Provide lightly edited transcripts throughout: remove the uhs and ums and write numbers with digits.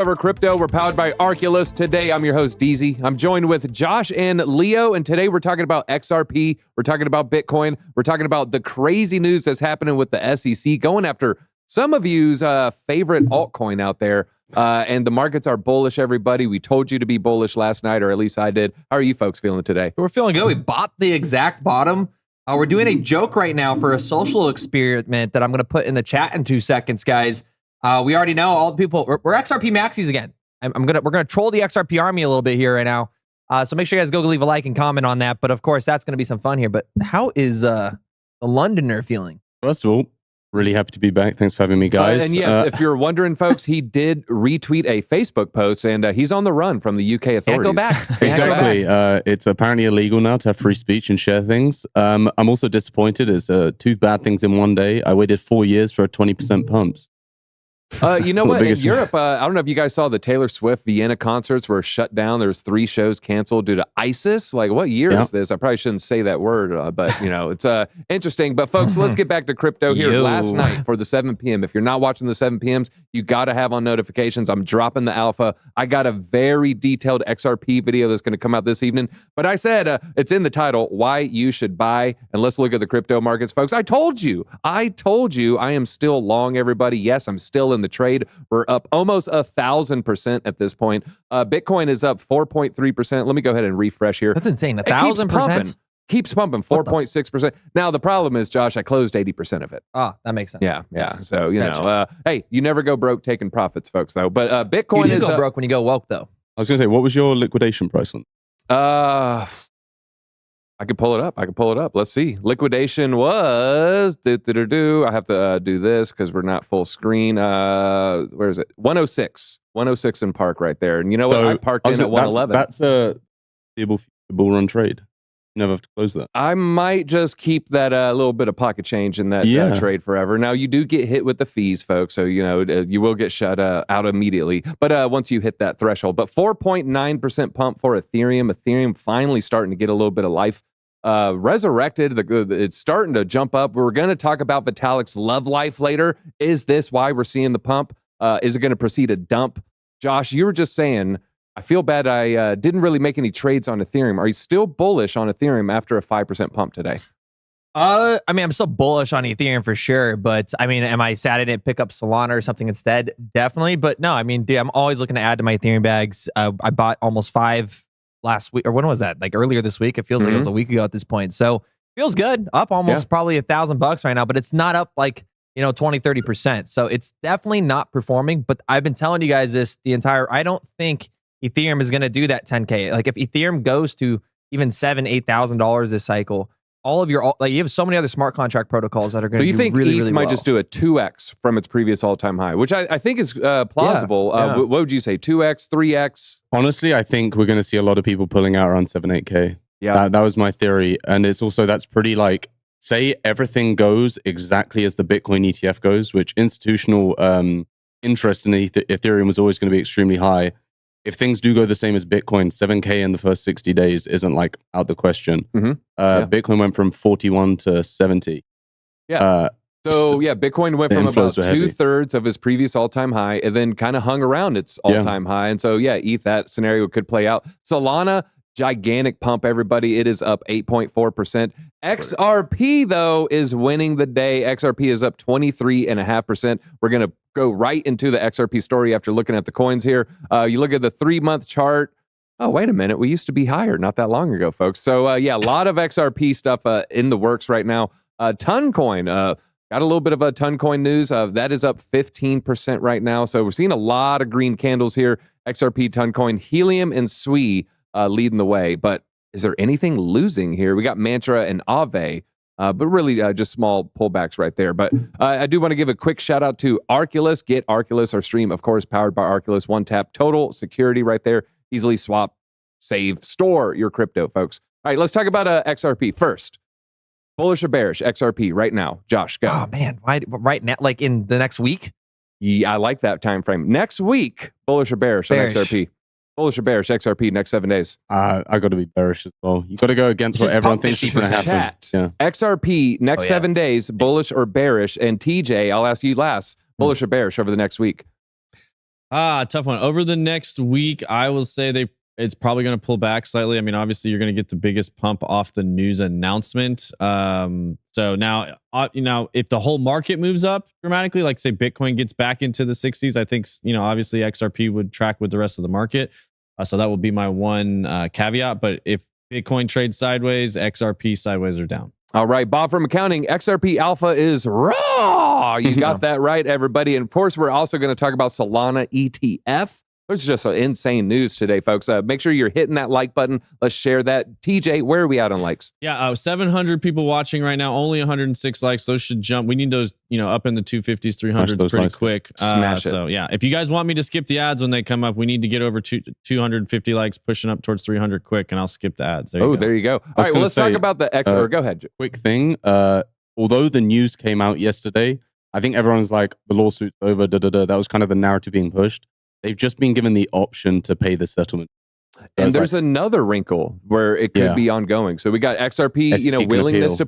Cover Crypto. We're powered by Arculus. Today, I'm your host, DZ. I'm joined with Josh and Leo, and today we're talking about XRP. We're talking about Bitcoin. We're talking about the crazy news that's happening with the SEC, going after some of you's favorite altcoin out there. And the markets are bullish, everybody. We told you to be bullish last night, or at least I did. How are you folks feeling today? We're feeling good. We bought the exact bottom. We're doing a joke right now for a social experiment that I'm going to put in the chat in 2 seconds, guys. We already know all the people. We're XRP maxis again. We're gonna troll the XRP army a little bit here right now. So make sure you guys go leave a like and comment on that. But of course, that's going to be some fun here. But how is the Londoner feeling? First of all, really happy to be back. Thanks for having me, guys. And yes, if you're wondering, folks, he did retweet a Facebook post, and he's on the run from the UK authorities. Can't go back. Exactly. It's apparently illegal now to have free speech and share things. I'm also disappointed. It's two bad things in one day. I waited 4 years for a 20% pumps. You know what? In Europe, I don't know if you guys saw the Taylor Swift Vienna concerts were shut down. There's 3 shows canceled due to ISIS. Like, what year is this? I probably shouldn't say that word, but, you know, it's interesting. But, folks, let's get back to crypto here. Last night for the 7 p.m. If you're not watching the 7 p.m.s, you got to have on notifications. I'm dropping the alpha. I got a very detailed XRP video that's going to come out this evening. But I said it's in the title, why you should buy. And let's look at the crypto markets, folks. I told you I am still long, everybody. Yes, I'm still in the trade. We're up almost 1,000% at this point. Bitcoin is up 4.3%. Let me go ahead and refresh here. That's insane. 1,000%. Keeps pumping 4.6%. Now the problem is, Josh, I closed 80% of it. Oh, that makes sense. Yeah. So you know, hey, you never go broke taking profits, folks. Though, but Bitcoin you is go broke when you go woke, though. I was gonna say, what was your liquidation price on? I could pull it up. Let's see. Liquidation was I have to do this because we're not full screen. Where is it? 106 in park right there. And you know what? I parked in at 111. That's a bull run trade. You never have to close that. I might just keep that little bit of pocket change in that trade forever. Now, you do get hit with the fees, folks, so you know you will get shut out immediately. But once you hit that threshold, but 4.9% pump for Ethereum. Ethereum finally starting to get a little bit of life. Resurrected, it's starting to jump up. We're going to talk about Vitalik's love life later. Is this why we're seeing the pump? Is it going to proceed to dump? Josh, you were just saying, I feel bad I didn't really make any trades on Ethereum. Are you still bullish on Ethereum after a 5% pump today? I mean, I'm still bullish on Ethereum for sure, but I mean, am I sad I didn't pick up Solana or something instead? Definitely, but no, I mean, dude, I'm always looking to add to my Ethereum bags. I bought almost 5 last week, or when was that? Like earlier this week. It feels like it was a week ago at this point. So feels good. Up almost probably $1,000 right now, but it's not up like, 20-30%. So it's definitely not performing. But I've been telling you guys this I don't think Ethereum is going to do that 10K. Like if Ethereum goes to even $7,000-8,000 this cycle, all of your, like, you have so many other smart contract protocols that are going to do really, really well. So you think ETH might just do a 2x from its previous all-time high, which I think is plausible. What would you say, 2x, 3x? Honestly, I think we're going to see a lot of people pulling out around 7-8K. Yeah, that was my theory. And it's also, that's pretty like, say everything goes exactly as the Bitcoin ETF goes, which institutional interest in Ethereum was always going to be extremely high. If things do go the same as Bitcoin, 7K in the first 60 days isn't like out the question. Bitcoin went from 41 to 70. Bitcoin went from about 2/3 of his previous all-time high and then kind of hung around its all-time high. And so, ETH, that scenario could play out. Solana, gigantic pump, everybody. It is up 8.4%. XRP, though, is winning the day. XRP is up 23.5%. We're going to go right into the XRP story after looking at the coins here. You look at the 3-month chart. Oh, wait a minute. We used to be higher not that long ago, folks. So, a lot of XRP stuff in the works right now. Toncoin, got a little bit of a Toncoin news. That is up 15% right now. So we're seeing a lot of green candles here. XRP, Toncoin, Helium, and SWI leading the way. But is there anything losing here? We got Mantra and Aave. But really just small pullbacks right there. But I do want to give a quick shout out to Arculus. Get Arculus, our stream, of course, powered by Arculus. One tap, total security right there. Easily swap, save, store your crypto, folks. All right, let's talk about XRP first. Bullish or bearish XRP right now? Josh, go. Oh, man. Why right now? Like in the next week? Yeah, I like that time frame. Next week, bullish or bearish on XRP? Bullish or bearish XRP next 7 days? I got to be bearish as well. You got to go against what everyone thinks is going to happen. Yeah. XRP next 7 days, bullish or bearish? And TJ, I'll ask you last, bullish or bearish over the next week? Tough one. Over the next week, I will say it's probably going to pull back slightly. I mean, obviously, you're going to get the biggest pump off the news announcement. So now, if the whole market moves up dramatically, like say Bitcoin gets back into the 60s, I think, obviously XRP would track with the rest of the market. So that will be my one caveat. But if Bitcoin trades sideways, XRP sideways or down. All right, Bob from accounting, XRP Alpha is raw. You got that right, everybody. And of course, we're also going to talk about Solana ETF. There's just some insane news today, folks. Make sure you're hitting that like button. Let's share that. TJ, where are we at on likes? Yeah, 700 people watching right now. Only 106 likes. Those should jump. We need those, up in the 250s, 300s pretty quick. Smash it. So yeah, if you guys want me to skip the ads when they come up, we need to get over 250 likes, pushing up towards 300 quick, and I'll skip the ads. There you go. All right, well, let's talk about the XR. Go ahead. Quick thing. Although the news came out yesterday, I think everyone's like, the lawsuit's over. That was kind of the narrative being pushed. They've just been given the option to pay the settlement. So and there's another wrinkle where it could be ongoing. So we got XRP, willingness to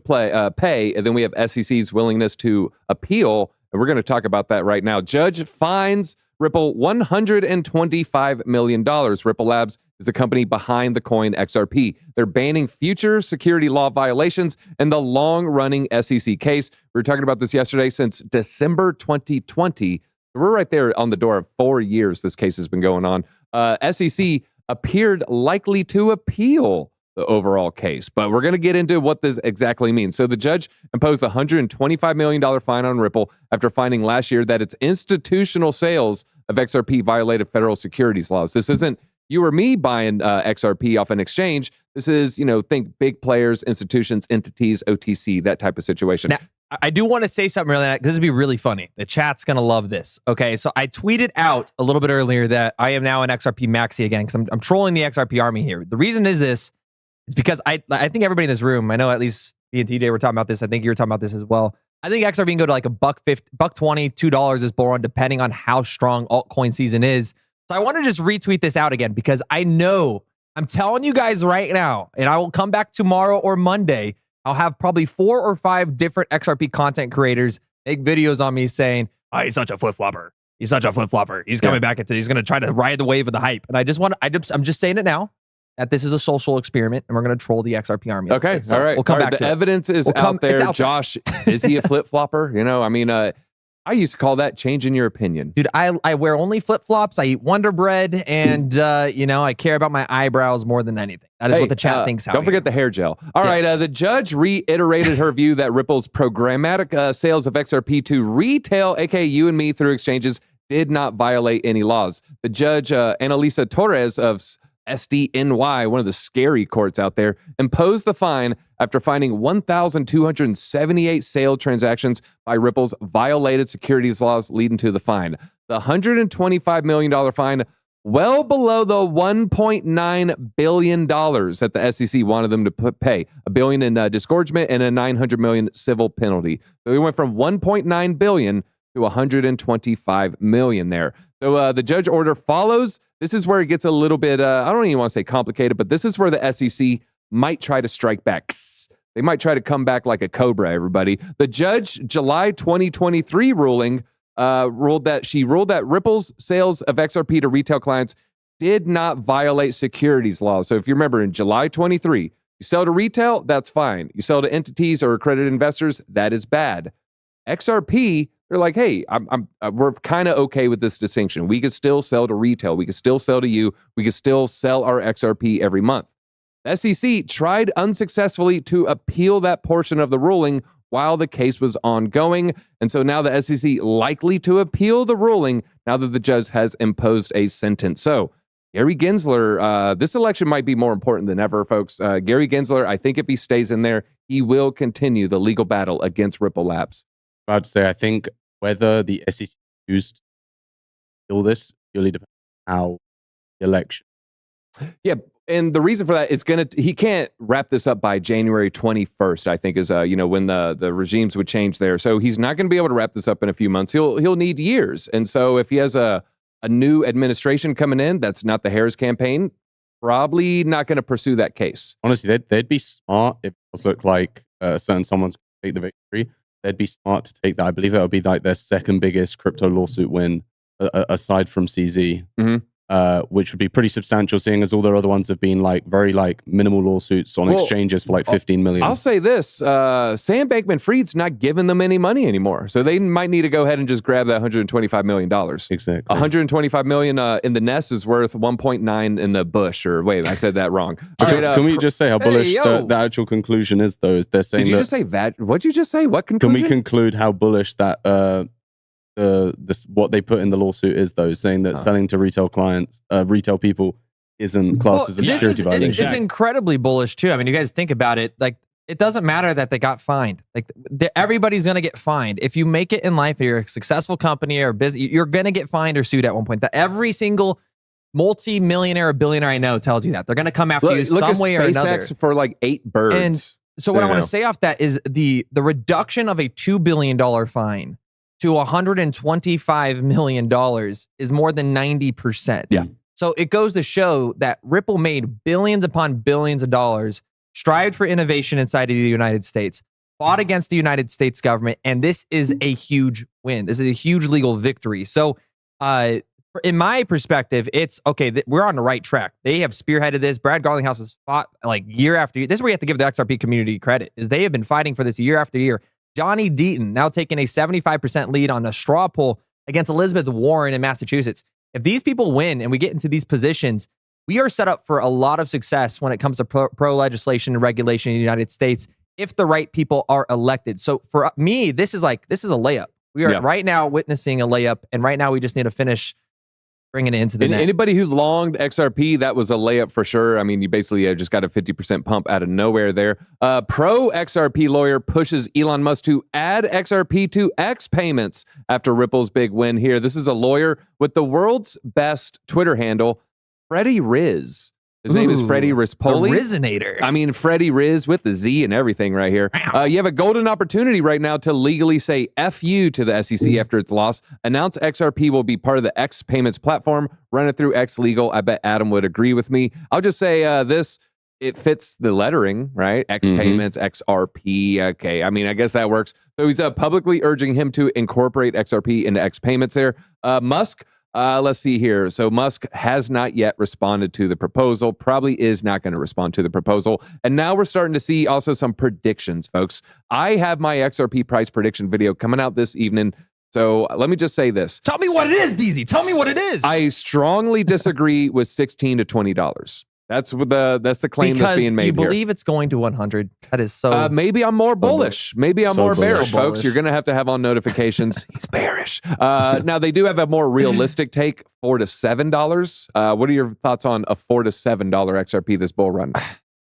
pay, and then we have SEC's willingness to appeal. And we're going to talk about that right now. Judge fines Ripple $125 million. Ripple Labs is the company behind the coin XRP. They're banning future security law violations and the long-running SEC case. We were talking about this yesterday. Since December 2020. We're right there on the door of 4 years this case has been going on. SEC appeared likely to appeal the overall case, but we're going to get into what this exactly means. So the judge imposed a $125 million fine on Ripple after finding last year that its institutional sales of XRP violated federal securities laws. This isn't you or me buying XRP off an exchange. This is, think big players, institutions, entities, OTC, that type of situation. Now, I do want to say something really, this would be really funny. The chat's going to love this. Okay, so I tweeted out a little bit earlier that I am now an XRP maxi again because I'm trolling the XRP army here. The reason is this. It's because I think everybody in this room, I know at least me and TJ were talking about this. I think you were talking about this as well. I think XRP can go to like $1.50, $1.20, $2 is bull run, depending on how strong altcoin season is. So I want to just retweet this out again because I know, I'm telling you guys right now, and I will come back tomorrow or Monday. I'll have probably 4 or 5 different XRP content creators make videos on me saying, "Oh, he's such a flip-flopper. He's such a flip-flopper. He's coming back into. He's going to try to ride the wave of the hype." And I'm just saying it now that this is a social experiment, and we're going to troll the XRP army. Okay, so all right. We'll come back to the evidence is out there. Josh, is he a flip-flopper? I used to call that changing your opinion. Dude, I wear only flip-flops. I eat Wonder Bread, and I care about my eyebrows more than anything. That is what the chat thinks. Don't forget the hair gel. All right, the judge reiterated her view that Ripple's programmatic sales of XRP to retail, aka you and me, through exchanges did not violate any laws. The judge, Annalisa Torres of SDNY, one of the scary courts out there, imposed the fine after finding 1,278 sale transactions by Ripple's violated securities laws, leading to the fine. The $125 million fine, well below the $1.9 billion that the SEC wanted them to pay, $1 billion in disgorgement and a $900 million civil penalty. So we went from $1.9 billion to $125 million there. So the judge order follows. This is where it gets a little bit, I don't even want to say complicated, but this is where the SEC might try to strike back. They might try to come back like a cobra, everybody. The judge, July 2023 ruling, ruled that Ripple's sales of XRP to retail clients did not violate securities laws. So if you remember in July 23, you sell to retail, that's fine. You sell to entities or accredited investors, that is bad. XRP, they're like, hey, we're kind of okay with this distinction. We could still sell to retail. We could still sell to you. We could still sell our XRP every month. The SEC tried unsuccessfully to appeal that portion of the ruling while the case was ongoing. And so now the SEC likely to appeal the ruling now that the judge has imposed a sentence. So Gary Gensler, this election might be more important than ever, folks. Gary Gensler, I think if he stays in there, he will continue the legal battle against Ripple Labs. I'd say I think whether the SEC used to kill this really depends on how the election. Yeah, and the reason for that is he can't wrap this up by January 21st, I think is when the regimes would change there. So he's not going to be able to wrap this up in a few months. He'll need years. And so if he has a new administration coming in, that's not the Harris campaign, probably not going to pursue that case. Honestly, they'd be smart if it looked like someone's going to take the victory. They'd be smart to take that. I believe that would be like their second biggest crypto lawsuit win aside from CZ. Mm-hmm. Which would be pretty substantial, seeing as all their other ones have been like very like minimal lawsuits on exchanges for like 15 million. I'll say this: Sam Bankman-Fried's not giving them any money anymore, so they might need to go ahead and just grab that $125 million. Exactly. 125 million in the nest is worth 1.9 in the bush. Or wait, I said that wrong. Can we just say how bullish the actual conclusion is? Though they're saying. Did you just say that? What'd you just say? What conclusion? Can we conclude how bullish that what they put in the lawsuit is, though, saying that selling to retail clients, retail people, isn't classed as a security violation. It's incredibly bullish too. I mean, you guys think about it. Like, it doesn't matter that they got fined. Like, everybody's gonna get fined if you make it in life. If you're a successful company or business, you're gonna get fined or sued at one point. That every single multi-millionaire or billionaire I know tells you that they're gonna come after you some way or another. For like 8 birds. And so what I want to say off that is the reduction of a $2 billion fine to $125 million is more than 90%. Yeah. So it goes to show that Ripple made billions upon billions of dollars, strived for innovation inside of the United States, fought against the United States government, and this is a huge win. This is a huge legal victory. So in my perspective, it's okay, we're on the right track. They have spearheaded this. Brad Garlinghouse has fought like year after year. This is where you have to give the XRP community credit, is they have been fighting for this year after year. Johnny Deaton now taking a 75% lead on a straw poll against Elizabeth Warren in Massachusetts. If these people win and we get into these positions, we are set up for a lot of success when it comes to pro legislation and regulation in the United States if the right people are elected. So for me, this is a layup. We are right now witnessing a layup, and right now we just need to finish bringing it into the net. Anybody who longed XRP, that was a layup for sure. I mean, you basically just got a 50% pump out of nowhere there. Pro XRP lawyer pushes Elon Musk to add XRP to X payments after Ripple's big win here. This is a lawyer with the world's best Twitter handle, Freddie Riz. His name is Freddie Rispoli. The Rizinator. I mean, Freddie Riz with the Z and everything right here. You have a golden opportunity right now to legally say F you to the SEC after its loss. Announce XRP will be part of the X payments platform. Run it through X Legal. I bet Adam would agree with me. I'll just say it fits the lettering, right? X payments, XRP. Okay, I mean, I guess that works. So he's publicly urging him to incorporate XRP into X payments there. Musk. Let's see here. So Musk has not yet responded to the proposal, probably is not going to respond to the proposal. And now we're starting to see also some predictions, folks. I have my XRP price prediction video coming out this evening. So let me just say this. Tell me what it is, DZ. Tell me what it is. I strongly disagree with $16 to $20. That's the claim that's being made here. Because you believe it's going to 100. That is so... maybe I'm more bullish. Maybe I'm more bearish, folks. You're going to have on notifications. He's bearish. Now, they do have a more realistic take, $4 to $7. What are your thoughts on a $4 to $7 XRP this bull run?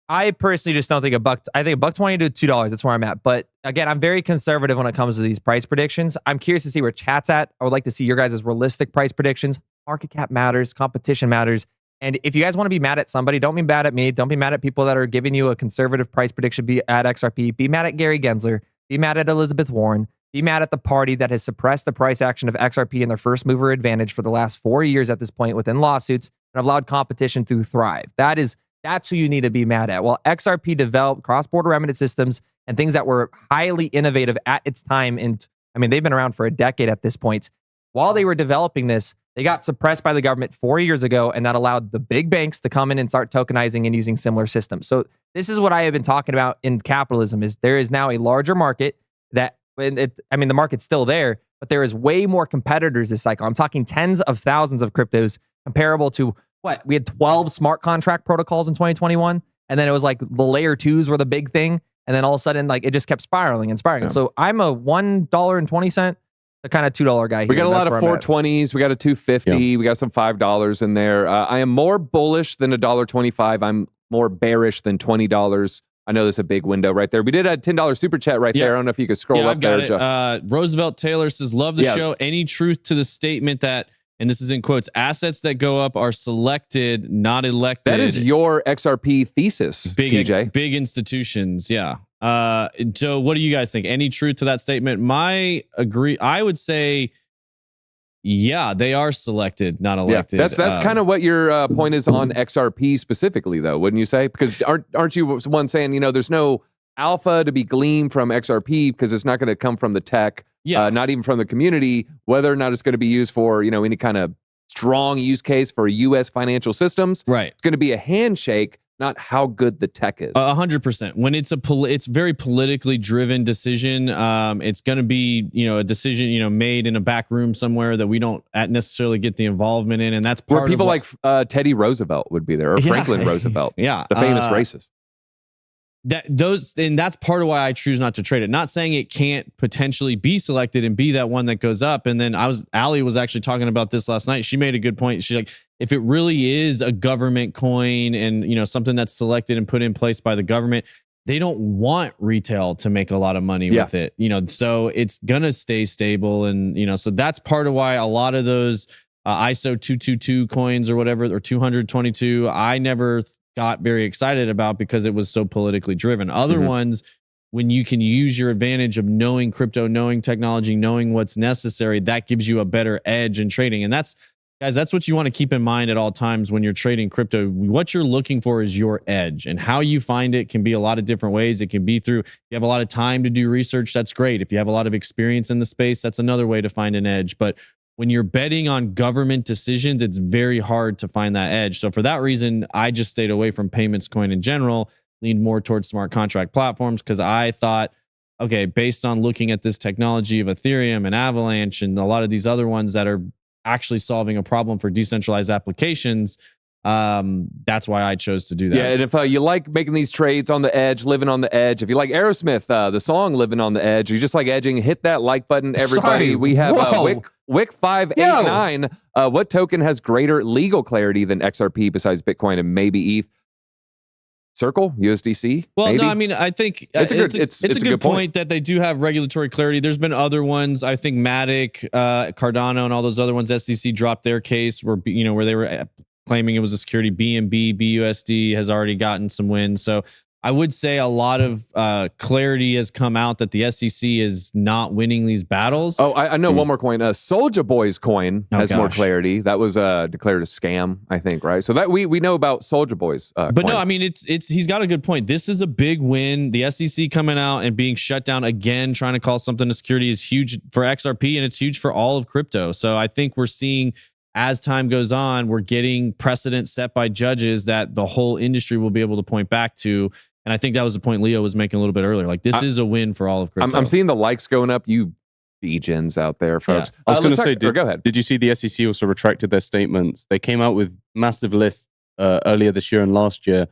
I personally just don't think I think $1.20 to $2. That's where I'm at. But again, I'm very conservative when it comes to these price predictions. I'm curious to see where chat's at. I would like to see your guys' realistic price predictions. Market cap matters. Competition matters. And if you guys want to be mad at somebody, don't be mad at me. Don't be mad at people that are giving you a conservative price prediction. Be at XRP. Be mad at Gary Gensler. Be mad at Elizabeth Warren. Be mad at the party that has suppressed the price action of XRP and their first mover advantage for the last 4 years at this point within lawsuits and have allowed competition through Thrive. That's who you need to be mad at. While XRP developed cross-border remittance systems and things that were highly innovative at its time, they've been around for a decade at this point. While they were developing this, they got suppressed by the government 4 years ago, and that allowed the big banks to come in and start tokenizing and using similar systems. So this is what I have been talking about in capitalism, is there is now a larger market that, the market's still there, but there is way more competitors this cycle. I'm talking tens of thousands of cryptos comparable to what? We had 12 smart contract protocols in 2021, and then it was like the layer 2s were the big thing, and then all of a sudden, like, it just kept spiraling and spiraling. Yeah. So I'm a $1.20, the kind of $2 guy here. We got a lot of 420s. We got a 250. Yeah. We got some $5 in there. I am more bullish than $1.25. I'm more bearish than $20. I know there's a big window right there. We did a $10 super chat right there. I don't know if you could scroll up there. Roosevelt Taylor says, love the show. Any truth to the statement that, and this is in quotes, assets that go up are selected, not elected? That is your XRP thesis, TJ. Big institutions, yeah. Joe, what do you guys think? Any truth to that statement? I would say, yeah, they are selected, not elected. Yeah, that's kind of what your point is on XRP specifically, though, wouldn't you say? Because aren't you one saying, there's no alpha to be gleaned from XRP because it's not going to come from the tech, not even from the community, whether or not it's going to be used for, any kind of strong use case for U.S. financial systems. Right. It's going to be a handshake, not how good the tech is. 100%. When it's very politically driven decision, it's going to be, a decision, made in a back room somewhere that we don't necessarily get the involvement in. And that's part where people like Teddy Roosevelt would be there, or Franklin Roosevelt. Yeah. The famous racist. And that's part of why I choose not to trade it. Not saying it can't potentially be selected and be that one that goes up. And then Allie was actually talking about this last night. She made a good point. She's like, if it really is a government coin and something that's selected and put in place by the government, they don't want retail to make a lot of money with it. So it's gonna stay stable, and so that's part of why a lot of those ISO 222 coins or whatever, or 222, I never got very excited about because it was so politically driven. Other ones, when you can use your advantage of knowing crypto, knowing technology, knowing what's necessary, that gives you a better edge in trading. And that's what you want to keep in mind at all times when you're trading crypto. What you're looking for is your edge, and how you find it can be a lot of different ways. It can be through, if you have a lot of time to do research, that's great. If you have a lot of experience in the space, that's another way to find an edge. But when you're betting on government decisions, it's very hard to find that edge. So for that reason, I just stayed away from payments coin in general, leaned more towards smart contract platforms, because I thought, okay, based on looking at this technology of Ethereum and Avalanche and a lot of these other ones that are actually solving a problem for decentralized applications, that's why I chose to do that. Yeah, and if you like making these trades on the edge, living on the edge, if you like Aerosmith, the song "Living on the Edge," you just like edging, hit that like button, everybody. Sorry. We have Wick 589. What token has greater legal clarity than XRP besides Bitcoin and maybe ETH? Circle, USDC. Well, maybe? no, I mean, I think it's a good point that they do have regulatory clarity. There's been other ones. I think Matic, Cardano, and all those other ones. SEC dropped their case where they were claiming it was a security. BNB, BUSD has already gotten some wins. So I would say a lot of clarity has come out that the SEC is not winning these battles. Oh, I know one more coin. Soulja Boy's coin has more clarity. That was declared a scam, I think, right? So that we know about Soulja Boy's but coin. No, I mean, he's got a good point. This is a big win. The SEC coming out and being shut down again, trying to call something a security, is huge for XRP, and it's huge for all of crypto. So I think we're seeing, as time goes on, we're getting precedent set by judges that the whole industry will be able to point back to. And I think that was the point Leo was making a little bit earlier. Like, this is a win for all of crypto. I'm seeing the likes going up. You degens out there, folks. I was going to say, go ahead. Did you see the SEC also retracted their statements? They came out with massive lists earlier this year and last year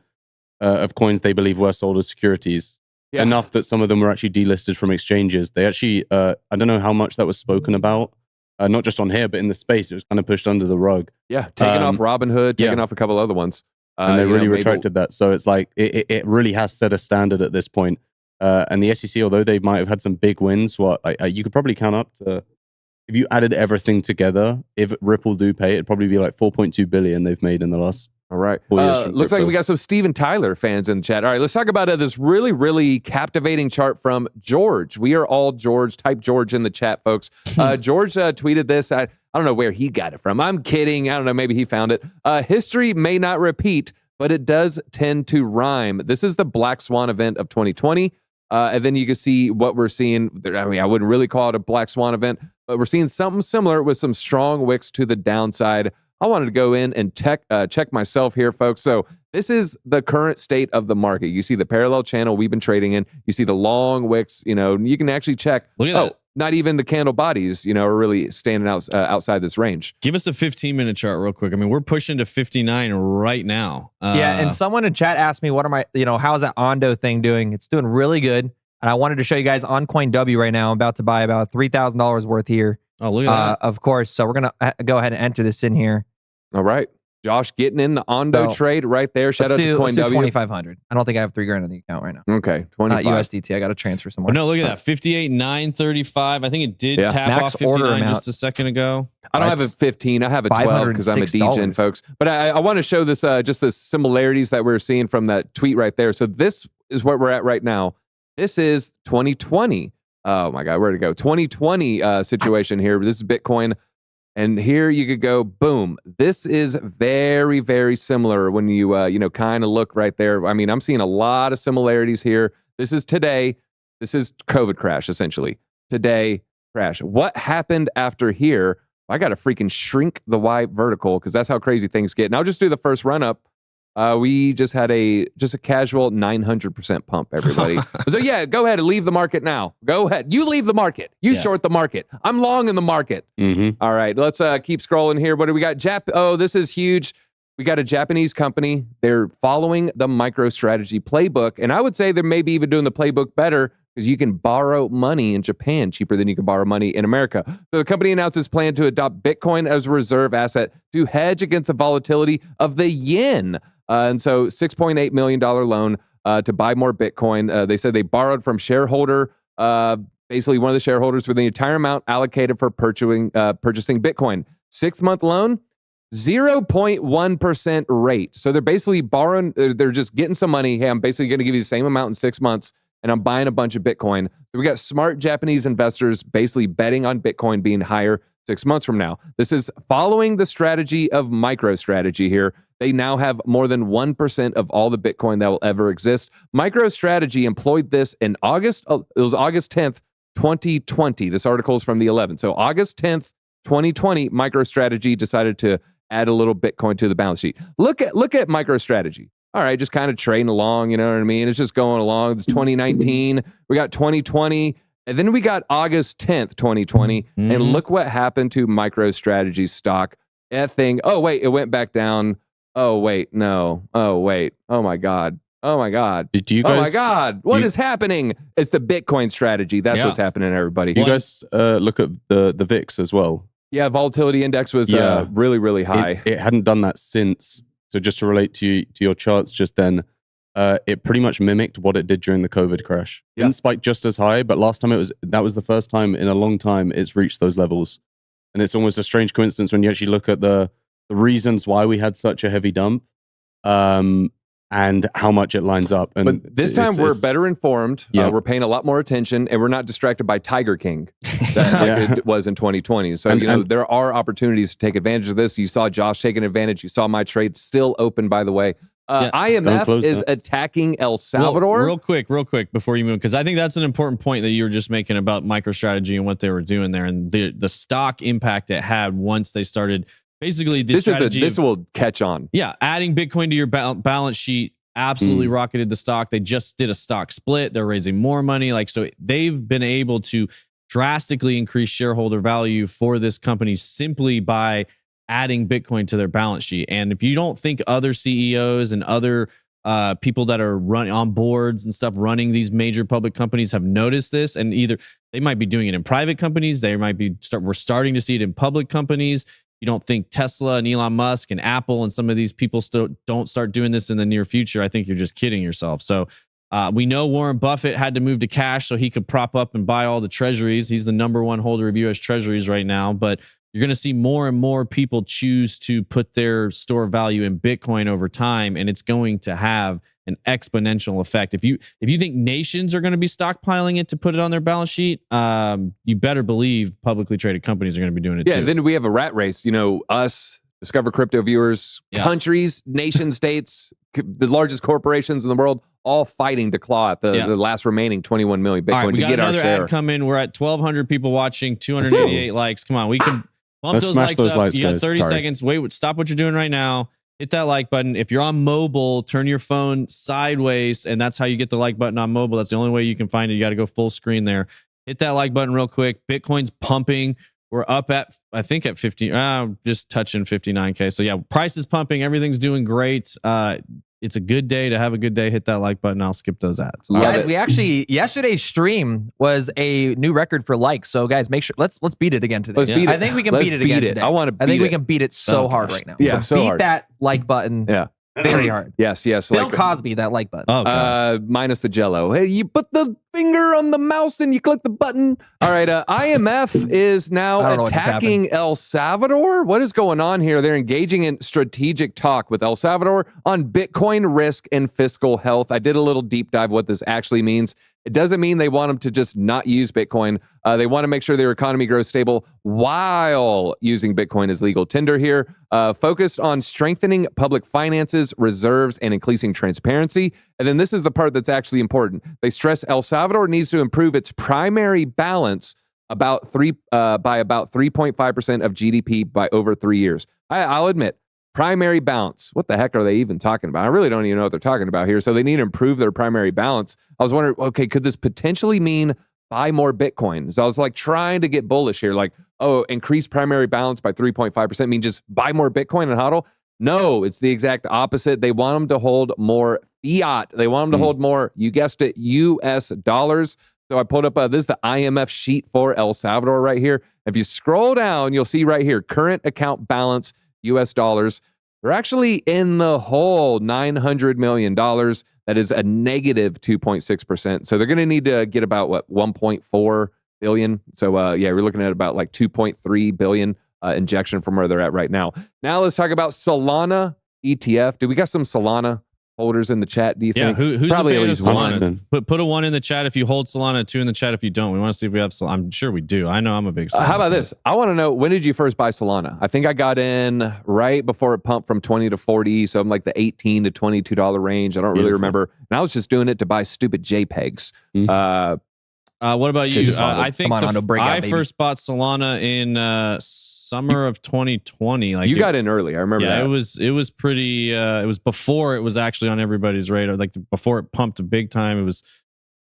of coins they believe were sold as securities. Yeah. Enough that some of them were actually delisted from exchanges. They actually, I don't know how much that was spoken about. Not just on here, but in the space. It was kind of pushed under the rug. Yeah, taking off Robinhood, taking off a couple other ones. And they really retracted that. So it's like, it really has set a standard at this point. And the SEC, although they might have had some big wins, you could probably count up to, if you added everything together, if Ripple do pay, it'd probably be like 4.2 billion they've made in the last. All right. Looks like we got some Steven Tyler fans in the chat. All right, let's talk about this really, really captivating chart from George. We are all George. Type George in the chat, folks. George tweeted this. I don't know where he got it from. I'm kidding. I don't know. Maybe he found it. History may not repeat, but it does tend to rhyme. This is the Black Swan event of 2020. And then you can see what we're seeing. I mean, I wouldn't really call it a Black Swan event, but we're seeing something similar with some strong wicks to the downside. I wanted to go in and check myself here, folks. So this is the current state of the market. You see the parallel channel we've been trading in. You see the long wicks. You can actually check. Look at that. Not even the candle bodies, are really standing outside this range. Give us a 15-minute chart real quick. I mean, we're pushing to 59 right now. Yeah, and someone in chat asked me, what are my, how's that Ondo thing doing? It's doing really good. And I wanted to show you guys on CoinW right now. I'm about to buy about $3,000 worth here. Oh, look at that. Of course. So we're going to go ahead and enter this in here. All right. Josh getting in the Ondo trade right there. Shout out to CoinW. Let's do 2,500. I don't think I have $3,000 in the account right now. Okay, 25. Not USDT. I got to transfer somewhere. Oh, no, look at that. 58,935. I think it did tap Max off 59 order just a second ago. I don't have a 15. I have a 12 because I'm a degen, folks. But I want to show this just the similarities that we're seeing from that tweet right there. So this is where we're at right now. This is 2020. Oh my God, where'd it go? 2020 situation here. This is Bitcoin. And here you could go, boom. This is very, very similar when you, kind of look right there. I mean, I'm seeing a lot of similarities here. This is today. This is COVID crash, essentially. Today, crash. What happened after here? I got to freaking shrink the Y vertical because that's how crazy things get. And I'll just do the first run up. We just had a casual 900% pump, everybody. So yeah, go ahead and leave the market now. Go ahead. You leave the market. You short the market. I'm long in the market. All right, let's keep scrolling here. What do we got? Oh, this is huge. We got a Japanese company. They're following the MicroStrategy playbook. And I would say they're maybe even doing the playbook better because you can borrow money in Japan cheaper than you can borrow money in America. So the company announced its plan to adopt Bitcoin as a reserve asset to hedge against the volatility of the yen. And so $6.8 million loan to buy more Bitcoin. They said they borrowed from shareholder, basically one of the shareholders with the entire amount allocated for purchasing Bitcoin. 6-month loan, 0.1% rate. So they're basically borrowing, they're just getting some money. Hey, I'm basically going to give you the same amount in 6 months, and I'm buying a bunch of Bitcoin. So we got smart Japanese investors basically betting on Bitcoin being higher 6 months from now. This is following the strategy of MicroStrategy here. They now have more than 1% of all the Bitcoin that will ever exist. MicroStrategy employed this in August. It was August 10th, 2020. This article is from the 11th. So August 10th, 2020, MicroStrategy decided to add a little Bitcoin to the balance sheet. Look at MicroStrategy. All right, just kind of trading along, you know what I mean? It's just going along. It's 2019. We got 2020. And then we got August 10th, 2020. And look what happened to MicroStrategy's stock. That thing, oh, wait, it went back down. Oh, wait, no. Oh, wait. Oh, my God. Oh, my God. Do you guys, oh, my God. What is happening? It's the Bitcoin strategy. That's what's happening, everybody. Do you guys look at the VIX as well? Yeah, volatility index was really, really high. It hadn't done that since. So just to relate to your charts just then, it pretty much mimicked what it did during the COVID crash. It didn't spike just as high, but last time that was the first time in a long time it's reached those levels. And it's almost a strange coincidence when you actually look at the reasons why we had such a heavy dump and how much it lines up. And but this time we're better informed. We're paying a lot more attention, and we're not distracted by Tiger King like it was in 2020. So, there are opportunities to take advantage of this. You saw Josh taking advantage. You saw my trade still open, by the way. IMF is attacking El Salvador. Well, real quick before you move, because I think that's an important point that you were just making about MicroStrategy and what they were doing there, and the stock impact it had once they started. Basically, this will catch on. Yeah, adding Bitcoin to your balance sheet absolutely rocketed the stock. They just did a stock split. They're raising more money. So they've been able to drastically increase shareholder value for this company simply by adding Bitcoin to their balance sheet. And if you don't think other CEOs and other people that are running on boards and stuff running these major public companies have noticed this, and either they might be doing it in private companies, they might be we're starting to see it in public companies. You don't think Tesla and Elon Musk and Apple and some of these people still don't start doing this in the near future? I think you're just kidding yourself. So we know Warren Buffett had to move to cash so he could prop up and buy all the treasuries. He's the #1 holder of U.S. treasuries right now. But you're going to see more and more people choose to put their store value in Bitcoin over time, and it's going to have an exponential effect. If you think nations are going to be stockpiling it to put it on their balance sheet, you better believe publicly traded companies are going to be doing it too. Yeah, then we have a rat race. Us, Discover Crypto viewers, countries, nation states, the largest corporations in the world, all fighting to claw at the last remaining 21 million Bitcoin to get our share. We got another ad come in. We're at 1,200 people watching, 288 likes. Come on, we can bump those likes up. You got 30 seconds. Wait, stop what you're doing right now. Hit that like button. If you're on mobile, turn your phone sideways, and that's how you get the like button on mobile. That's the only way you can find it. You got to go full screen there. Hit that like button real quick. Bitcoin's pumping. We're up at, I think, at 50, just touching 59K. So yeah, price is pumping. Everything's doing great. It's a good day to have a good day. Hit that like button. I'll skip those ads. Guys, we actually, yesterday's stream was a new record for likes. So guys, make sure, let's beat it again today. Beat it. I think we can beat it again today. I think we can beat it so hard right now. Yeah, so beat hard. that like button. Very hard. Yes. Bill Cosby, that like button. Minus the Jello. Hey, you put the finger on the mouse and you click the button. All right, IMF is now attacking El Salvador. What is going on here? They're engaging in strategic talk with El Salvador on Bitcoin risk and fiscal health. I did a little deep dive what this actually means. It doesn't mean they want them to just not use Bitcoin. They want to make sure their economy grows stable while using Bitcoin as legal tender here, focused on strengthening public finances, reserves, and increasing transparency. And then this is the part that's actually important. They stress El Salvador needs to improve its primary balance by about 3.5% of GDP by over 3 years. I'll admit, primary balance. What the heck are they even talking about? I really don't even know what they're talking about here. So they need to improve their primary balance. I was wondering, okay, could this potentially mean buy more Bitcoin? So I was like trying to get bullish here, like, oh, increase primary balance by 3.5% mean just buy more Bitcoin and HODL? No, it's the exact opposite. They want them to hold more fiat. They want them to hold more, you guessed it, US dollars. So I pulled up, this is the IMF sheet for El Salvador right here. If you scroll down, you'll see right here, current account balance, US dollars. They're actually in the hole, $900 million. That is a negative 2.6%. So they're going to need to get about, 1.4 billion. So yeah, we're looking at about like 2.3 billion injection from where they're at right now. Now let's talk about Solana ETF. Do we got some Solana holders in the chat, do you think? Who's probably a fan at of least Solana? one. Put a 1 in the chat if you hold Solana, 2 in the chat if you don't. We want to see if we have Solana. I'm sure we do. I know I'm a big Solana how about fan. this? I want to know, when did you first buy Solana? I think I got in right before it pumped from 20 to 40. So I'm like the $18 to $22 range. I don't really remember. And I was just doing it to buy stupid JPEGs. What about you? I think I baby. first bought Solana in summer of 2020. Like you got in early. I remember that. It was pretty. It was before it was actually on everybody's radar. Like before it pumped big time. It was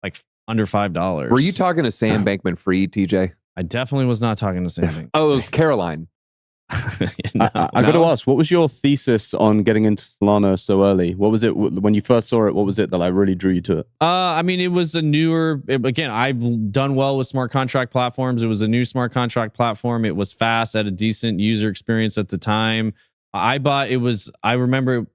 like under $5. Were you talking to Sam Bankman-Fried, TJ? I definitely was not talking to Sam. Oh, it was Caroline. I got to ask, what was your thesis on getting into Solana so early? What was it when you first saw it? What was it that like really drew you to it? I mean, it was a newer. Again, I've done well with smart contract platforms. It was a new smart contract platform. It was fast, had a decent user experience at the time. I remember.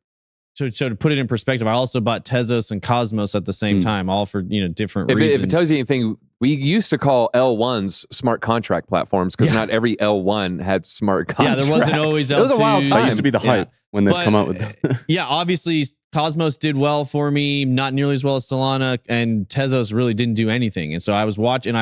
So to put it in perspective, I also bought Tezos and Cosmos at the same time, all for different reasons. If it tells you anything, we used to call L1s smart contract platforms because not every L1 had smart contracts. Yeah, there wasn't always L2. It was a wild time. That used to be the hype when they'd come out with that. Yeah, obviously Cosmos did well for me, not nearly as well as Solana, and Tezos really didn't do anything. And so I was watching.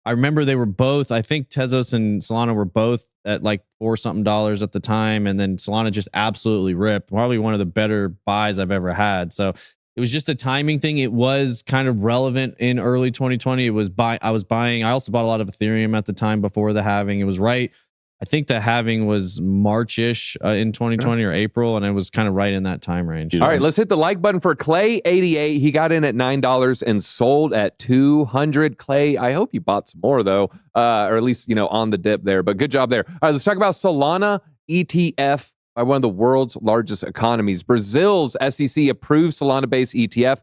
I remember they were both. I think Tezos and Solana were both at like $4 something at the time, and then Solana just absolutely ripped. Probably one of the better buys I've ever had. So it was just a timing thing. It was kind of relevant in early 2020. I was buying. I also bought a lot of Ethereum at the time before the halving. It was right. I think the halving was March-ish in 2020 or April, and it was kind of right in that time range. All right, let's hit the like button for Clay88. He got in at $9 and sold at $200. Clay, I hope you bought some more though, or at least on the dip there. But good job there. All right, let's talk about Solana ETF by one of the world's largest economies. Brazil's SEC approved Solana-based ETF.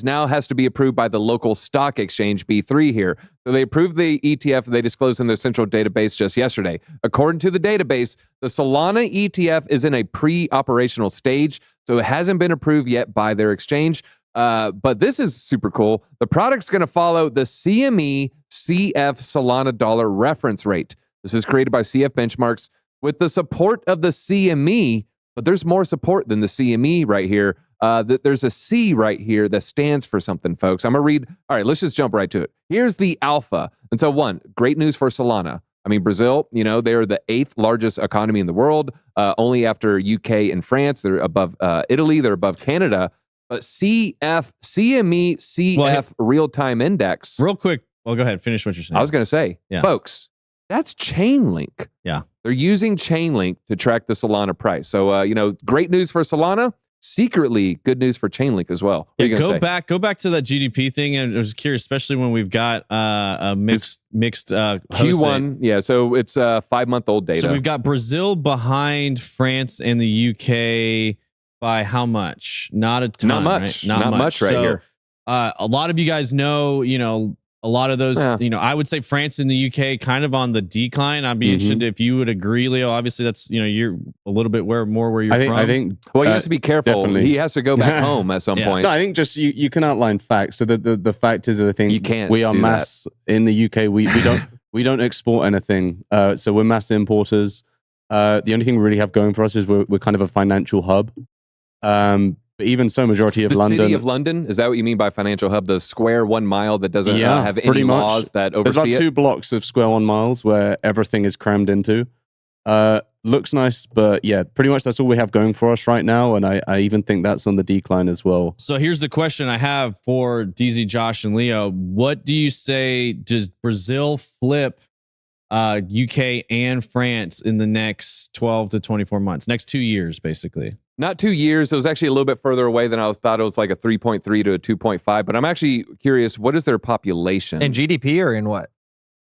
Now has to be approved by the local stock exchange, B3 here. So they approved the ETF they disclosed in their central database just yesterday. According to the database, the Solana ETF is in a pre-operational stage, so it hasn't been approved yet by their exchange. But this is super cool. The product's going to follow the CME CF Solana dollar reference rate. This is created by CF Benchmarks with the support of the CME, but there's more support than the CME right here. There's a C right here that stands for something, folks. I'm going to read. All right, let's just jump right to it. Here's the alpha. And so great news for Solana. I mean, Brazil, they're the 8th largest economy in the world, only after UK and France. They're above Italy. They're above Canada. But CME CF real-time index. Real quick. Well, go ahead. Finish what you're saying. I was going to say, folks, that's Chainlink. Yeah. They're using Chainlink to track the Solana price. So, great news for Solana. Secretly, good news for Chainlink as well. Go back to that GDP thing. And I was curious, especially when we've got a mixed Q1. Yeah, so it's 5-month-old data. So we've got Brazil behind France and the UK by how much? Not a ton. Not much. Right? Not much right here. A lot of you guys know, a lot of those, I would say France and the UK kind of on the decline. I'd be interested if you would agree, Leo. Obviously, that's, you're a little bit more where you're from. I think, well, he has to be careful. Definitely. He has to go back home at some point. No, I think just you can outline facts. So the fact is, I think you can't we are mass in the UK. We don't export anything. So we're mass importers. The only thing we really have going for us is we're kind of a financial hub. But even so, majority of London. The city of London, is that what you mean by financial hub? The square 1 mile that doesn't have any laws that oversee There's about 2 blocks of square 1 miles where everything is crammed into. Looks nice, but yeah, pretty much that's all we have going for us right now. And I even think that's on the decline as well. So here's the question I have for DZ, Josh, and Leo. What do you say, does Brazil flip UK and France in the next 12 to 24 months? Next 2 years, basically. Not 2 years. It was actually a little bit further away than I thought. It was like a 3.3 to a 2.5. But I'm actually curious, what is their population? In GDP or in what?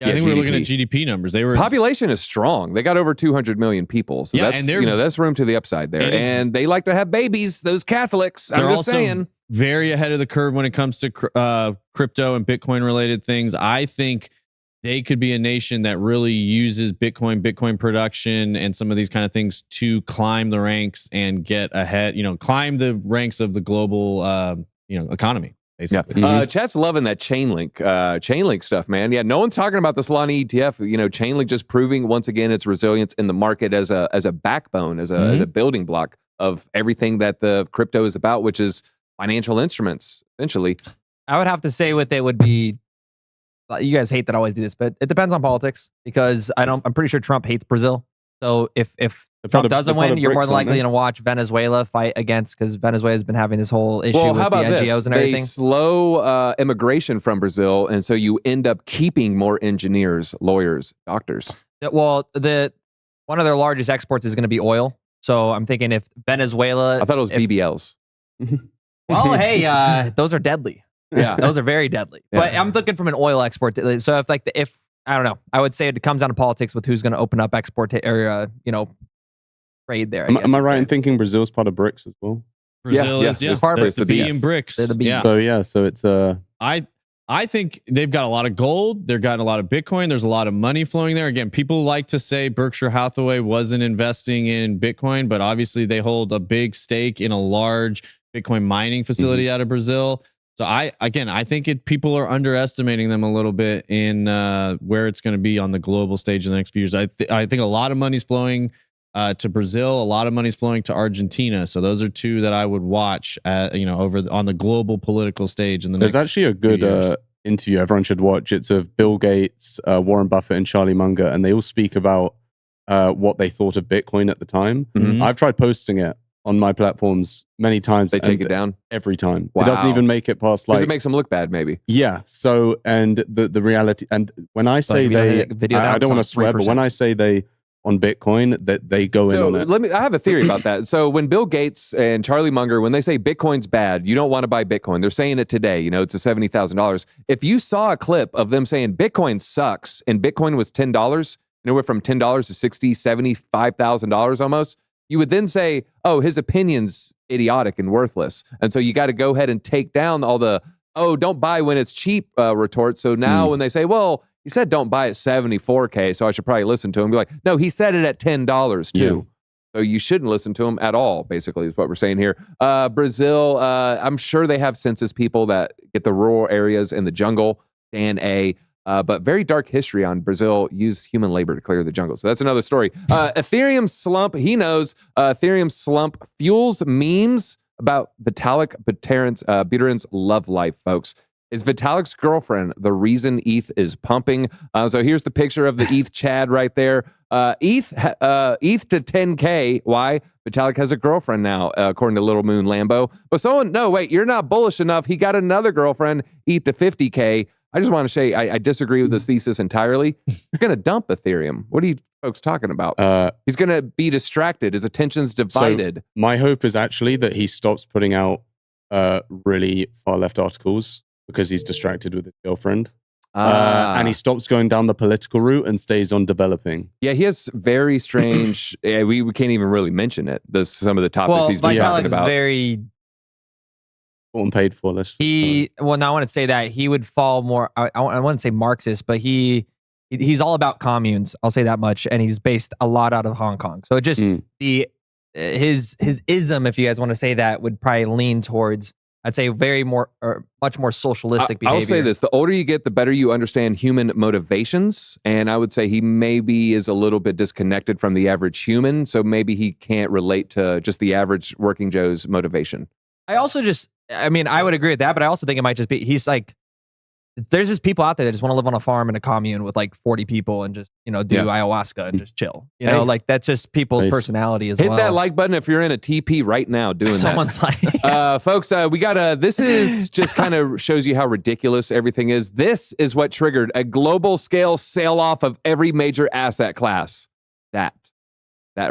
Yeah, I think we were looking at GDP numbers. Population is strong. They got over 200 million people. So that's, that's room to the upside there. And they like to have babies, those Catholics. I'm just saying. Very ahead of the curve when it comes to crypto and Bitcoin related things. I think they could be a nation that really uses Bitcoin production and some of these kind of things to climb the ranks and get ahead, climb the ranks of the global, economy, basically. Yeah. Chat's loving that Chainlink stuff, man. Yeah, no one's talking about the Solana ETF. Chainlink just proving once again its resilience in the market as a backbone, as a building block of everything that the crypto is about, which is financial instruments, essentially. I would have to say what they would be. You guys hate that I always do this, but it depends on politics because I'm pretty sure Trump hates Brazil. So if Trump doesn't win, you're more than likely going to watch Venezuela fight against, because Venezuela has been having this whole issue with the NGOs and everything. They slow immigration from Brazil, and so you end up keeping more engineers, lawyers, doctors. Well, one of their largest exports is going to be oil. So I'm thinking if Venezuela, I thought it was BBLs. Well, hey, those are deadly. Yeah, those are very deadly. Yeah. But I'm looking from an oil export. So if I don't know, I would say it comes down to politics with who's going to open up export area, trade there. Am I right in thinking Brazil's part of BRICS as well? Brazil is part of the B in BRICS. They're the B. Yeah. So it's I think they've got a lot of gold. They've got a lot of Bitcoin. There's a lot of money flowing there. Again, people like to say Berkshire Hathaway wasn't investing in Bitcoin, but obviously they hold a big stake in a large Bitcoin mining facility out of Brazil. So I think people are underestimating them a little bit in where it's going to be on the global stage in the next few years. I think a lot of money's flowing to Brazil. A lot of money's flowing to Argentina. So those are two that I would watch over on the global political stage in the next. There's actually a good interview everyone should watch. It's of Bill Gates, Warren Buffett, and Charlie Munger, and they all speak about what they thought of Bitcoin at the time. I've tried posting it on my platforms many times. They take it down every time. Wow. It doesn't even make it past it makes them look bad, maybe. Yeah. So, and the reality, and when I say I don't want to swear, but when I say they on Bitcoin, that they go in on it. I have a theory about that. So when Bill Gates and Charlie Munger, when they say Bitcoin's bad, you don't want to buy Bitcoin. They're saying it today. It's a $70,000. If you saw a clip of them saying Bitcoin sucks and Bitcoin was $10, it went from $10 to $60,000, $75,000 almost. You would then say, oh, his opinion's idiotic and worthless. And so you got to go ahead and take down all the, don't buy when it's cheap retorts. So now when they say, well, he said don't buy at 74K, so I should probably listen to him. Be like, no, he said it at $10 too. Yeah. So you shouldn't listen to him at all, basically, is what we're saying here. Brazil, I'm sure they have census people that get the rural areas in the jungle, Dan A., but very dark history on Brazil use human labor to clear the jungle. So that's another story. Ethereum slump. He knows Ethereum slump fuels memes about Vitalik Buterin's love life, folks. Is Vitalik's girlfriend the reason ETH is pumping? So here's the picture of the ETH Chad right there. ETH to 10K. Why? Vitalik has a girlfriend now, according to Little Moon Lambo. But you're not bullish enough. He got another girlfriend, ETH to 50K. I just want to say I disagree with this thesis entirely. He's going to dump Ethereum. What are you folks talking about? He's going to be distracted. His attention's divided. So my hope is actually that he stops putting out really far left articles because he's distracted with his girlfriend. And he stops going down the political route and stays on developing. Yeah, he has very strange... we can't even really mention it. Some of the topics he's been talking about. Very... and paid for. Well, now I want to say that he would fall more. I wouldn't say Marxist, but he's all about communes. I'll say that much, and he's based a lot out of Hong Kong. So it just his ism, if you guys want to say that, would probably lean towards, I'd say, much more socialistic behavior. I'll say this: the older you get, the better you understand human motivations, and I would say he maybe is a little bit disconnected from the average human, so maybe he can't relate to just the average working Joe's motivation. I also I would agree with that, but I also think it might just be, he's like, there's just people out there that just want to live on a farm in a commune with like 40 people and just, do ayahuasca and just chill. Like that's just people's personality as well. Hit that like button if you're in a TP right now doing Someone's that. like, folks, we got this is just kind of shows you how ridiculous everything is. This is what triggered a global scale sell off of every major asset class. That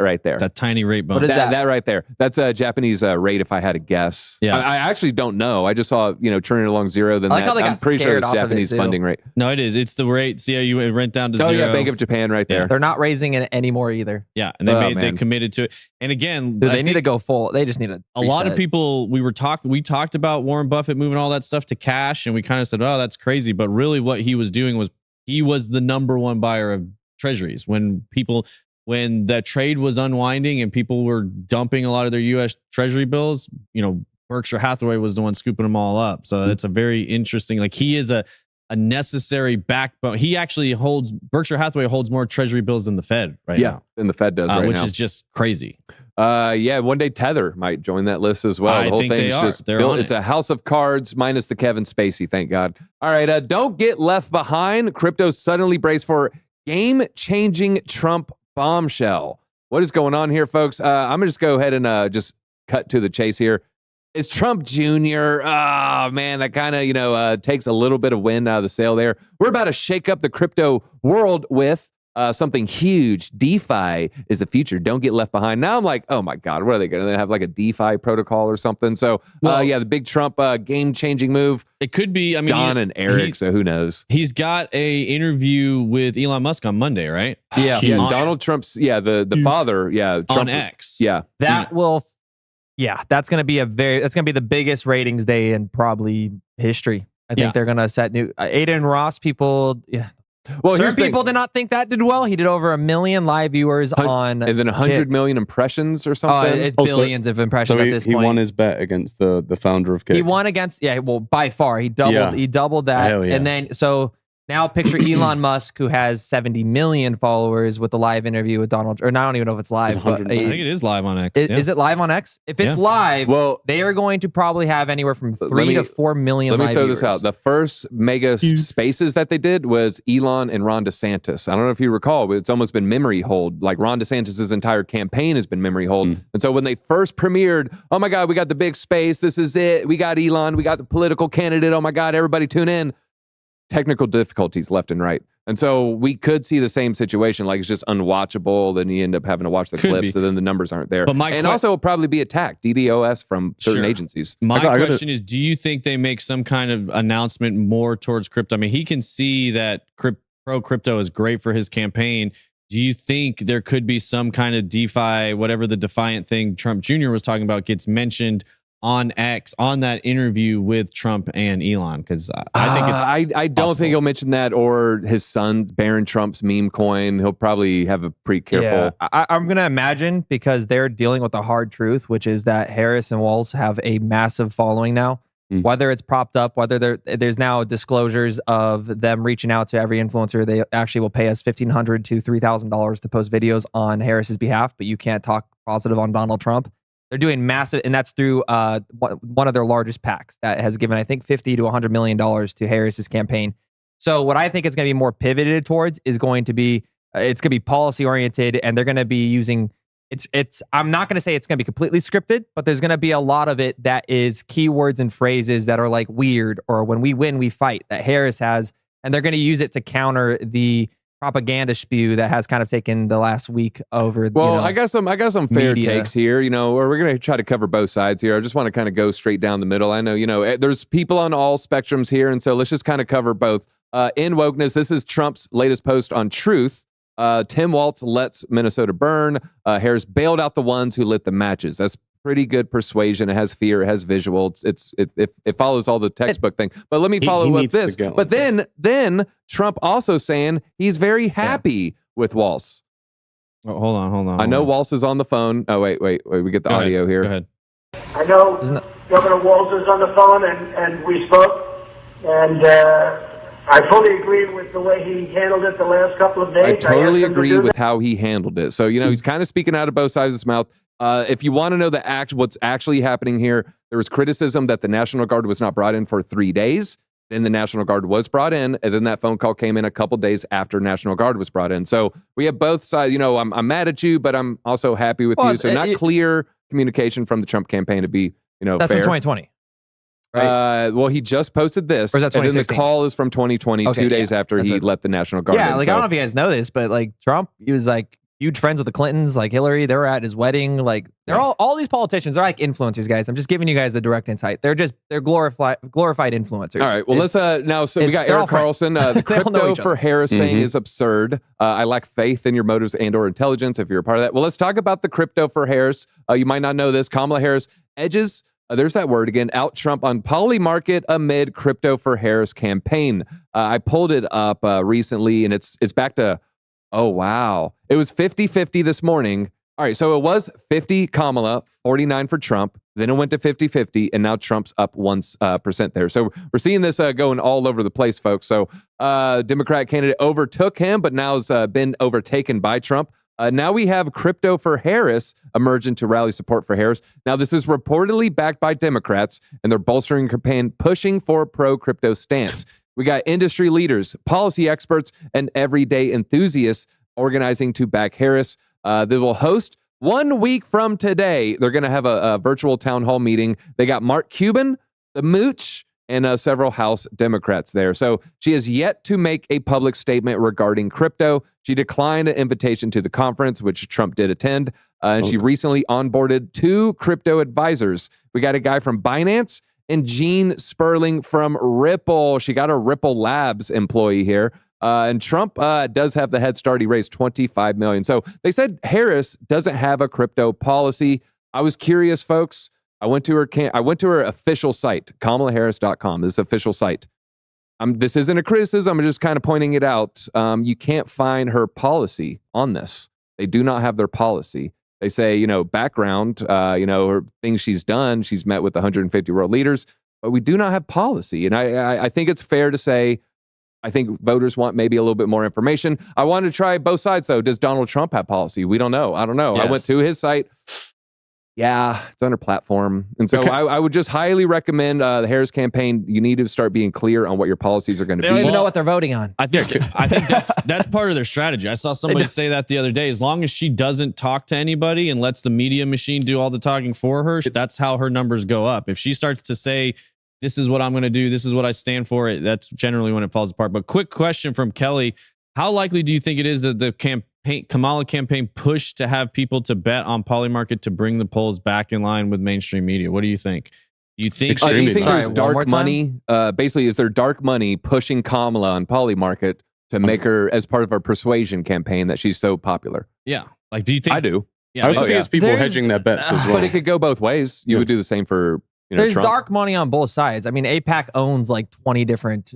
right there. That tiny rate bump. What is that? That right there. That's a Japanese rate, if I had to guess. Yeah. I actually don't know. I just saw, turning along zero. Then I'm pretty sure it's Japanese funding rate. No, it is. It's the rate. See how you rent down to zero. Oh, yeah. Bank of Japan right there. They're not raising it anymore either. Yeah. And they committed to it. And again, they need to go full. They just need to a lot of people, we talked about Warren Buffett moving all that stuff to cash. And we kind of said, oh, that's crazy. But really what he was doing was he was the number one buyer of treasuries when that trade was unwinding and people were dumping a lot of their U.S. Treasury bills, Berkshire Hathaway was the one scooping them all up. So it's a very interesting, like he is a necessary backbone. He actually Berkshire Hathaway holds more Treasury bills than the Fed right now. Than the Fed does right which now. Is just crazy. One day Tether might join that list as well. The whole thing's just built. It's a house of cards minus the Kevin Spacey, thank God. All right, don't get left behind. Crypto suddenly braced for game-changing Trump bombshell. What is going on here, folks? I'm gonna just go ahead and just cut to the chase here. Is Trump Jr. Oh man, that kind of takes a little bit of wind out of the sail there. We're about to shake up the crypto world with something huge. DeFi is the future. Don't get left behind. Now I'm like, oh my God, what are they going to have, like a DeFi protocol or something? So the big Trump game-changing move. It could be. I mean, Don and Eric. So who knows? He's got a interview with Elon Musk on Monday, right? Yeah. Donald Trump's. Yeah, the father. Yeah, Trump, on X. Yeah, that's going to be the biggest ratings day in probably history. I think they're going to set new Aiden Ross people. Yeah. Well, certain people did not think that did well. He did over 1 million live viewers on, and then 100 million impressions or something. It's billions of impressions at this point. He won his bet against the founder of Kick. He won against by far he doubled that. Hell yeah. And then now picture Elon Musk, who has 70 million followers, with a live interview with Donald. Or I don't even know if it's live. But I think it is live on X. Is it live on X? If it's live, they are going to probably have anywhere from 3 to 4 million. Let me throw this out. The first mega spaces that they did was Elon and Ron DeSantis. I don't know if you recall, but it's almost been memory hold. Like Ron DeSantis' entire campaign has been memory hold. And so when they first premiered, oh my God, we got the big space. This is it. We got Elon. We got the political candidate. Oh my God, everybody tune in. Technical difficulties left and right. And so we could see the same situation. Like it's just unwatchable. Then you end up having to watch the clips. So then the numbers aren't there. But also it'll probably be attacked. DDoS from certain agencies. My question is, do you think they make some kind of announcement more towards crypto? I mean, he can see that pro crypto is great for his campaign. Do you think there could be some kind of DeFi, whatever the Defiant thing Trump Jr. was talking about, gets mentioned on X on that interview with Trump and Elon? Because I think it's I don't think he'll mention that, or his son Baron Trump's meme coin. He'll probably have a pretty careful. Yeah, I'm gonna imagine, because they're dealing with the hard truth, which is that Harris and Walz have a massive following now. Whether it's propped up, whether there's now disclosures of them reaching out to every influencer. They actually will pay us $1,500 to $3,000 to post videos on Harris's behalf, but you can't talk positive on Donald Trump. They're doing massive, and that's through one of their largest PACs that has given, I think, $50 to $100 million to Harris's campaign. So what I think it's going to be more pivoted towards is going to be, it's going to be policy oriented, and they're going to be using, I'm not going to say it's going to be completely scripted, but there's going to be a lot of it that is keywords and phrases that are like weird, or when we win, we fight, that Harris has, and they're going to use it to counter the propaganda spew that has kind of taken the last week over. I got some fair media takes here, or we're going to try to cover both sides here. I just want to kind of go straight down the middle. I know, there's people on all spectrums here, and so let's just kind of cover both. In wokeness, this is Trump's latest post on Truth. Tim Walz lets Minnesota burn. Harris bailed out the ones who lit the matches. That's pretty good persuasion. It has fear. It has visual. It follows all the textbook thing. But let me follow up this. But then Trump also saying he's very happy with Walz. Oh, hold on. I know Walz is on the phone. Oh, wait. We get the audio here. Go ahead. I know Governor Walz is on the phone, and we spoke, and I fully agree with the way he handled it the last couple of days. I totally agree with how he handled it. So, he's kind of speaking out of both sides of his mouth. If you want to know what's actually happening here, there was criticism that the National Guard was not brought in for 3 days. Then the National Guard was brought in, and then that phone call came in a couple days after National Guard was brought in. So we have both sides. I'm mad at you, but I'm also happy with you. So not clear communication from the Trump campaign to be, that's fair. from 2020. Right? Well, he just posted this, and then the call is from 2020, 2 days after he let the National Guard in. I don't know if you guys know this, but like Trump, he was like huge friends with the Clintons, like Hillary. They were at his wedding. Like they're all these politicians. They're like influencers, guys. I'm just giving you guys the direct insight. They're glorified influencers. All right. Well, let's now. So we got Eric Carlson. The crypto for Harris thing is absurd. I lack faith in your motives and/or intelligence. If you're a part of that, well, let's talk about the crypto for Harris. You might not know this. Kamala Harris edges. There's that word again. Out Trump on poly market amid crypto for Harris campaign. I pulled it up recently, and it's back to. Oh, wow. It was 50-50 this morning. All right, so it was 50 Kamala, 49 for Trump. Then it went to 50-50, and now Trump's up 1% there. So we're seeing this going all over the place, folks. So Democrat candidate overtook him, but now has been overtaken by Trump. Now we have crypto for Harris emerging to rally support for Harris. Now, this is reportedly backed by Democrats, and they're bolstering campaign, pushing for a pro-crypto stance. We got industry leaders, policy experts, and everyday enthusiasts organizing to back Harris. They will host 1 week from today. They're going to have a virtual town hall meeting. They got Mark Cuban, the Mooch, and several House Democrats there. So she has yet to make a public statement regarding crypto. She declined an invitation to the conference, which Trump did attend. And she recently onboarded 2 crypto advisors. We got a guy from Binance and Gene Sperling from Ripple. She got a Ripple Labs employee here. And Trump does have the head start. He raised $25 million. So they said Harris doesn't have a crypto policy. I was curious, folks. I went to her official site, KamalaHarris.com. This is official site. This isn't a criticism. I'm just kind of pointing it out. You can't find her policy on this. They do not have their policy. They say, background, her things she's done. She's met with 150 world leaders, but we do not have policy. And I think it's fair to say, I think voters want maybe a little bit more information. I wanted to try both sides, though. Does Donald Trump have policy? We don't know. I don't know. Yes. I went to his site. Yeah, it's on her platform. And so I would just highly recommend the Harris campaign. You need to start being clear on what your policies are going to be. They don't even know what they're voting on. I think that's part of their strategy. I saw somebody say that the other day. As long as she doesn't talk to anybody and lets the media machine do all the talking for her, that's how her numbers go up. If she starts to say, this is what I'm going to do, this is what I stand for, that's generally when it falls apart. But quick question from Kelly. How likely do you think it is that the Kamala campaign pushed to have people to bet on Polymarket to bring the polls back in line with mainstream media? What do you think? Do you think there's dark money? Basically, is there dark money pushing Kamala on Polymarket to make her as part of our persuasion campaign that she's so popular? Yeah. Like, do you think? I do. Yeah, I also think it's people hedging their bets as well. But it could go both ways. You would do the same for there's Trump. Dark money on both sides. I mean, AIPAC owns like 20 different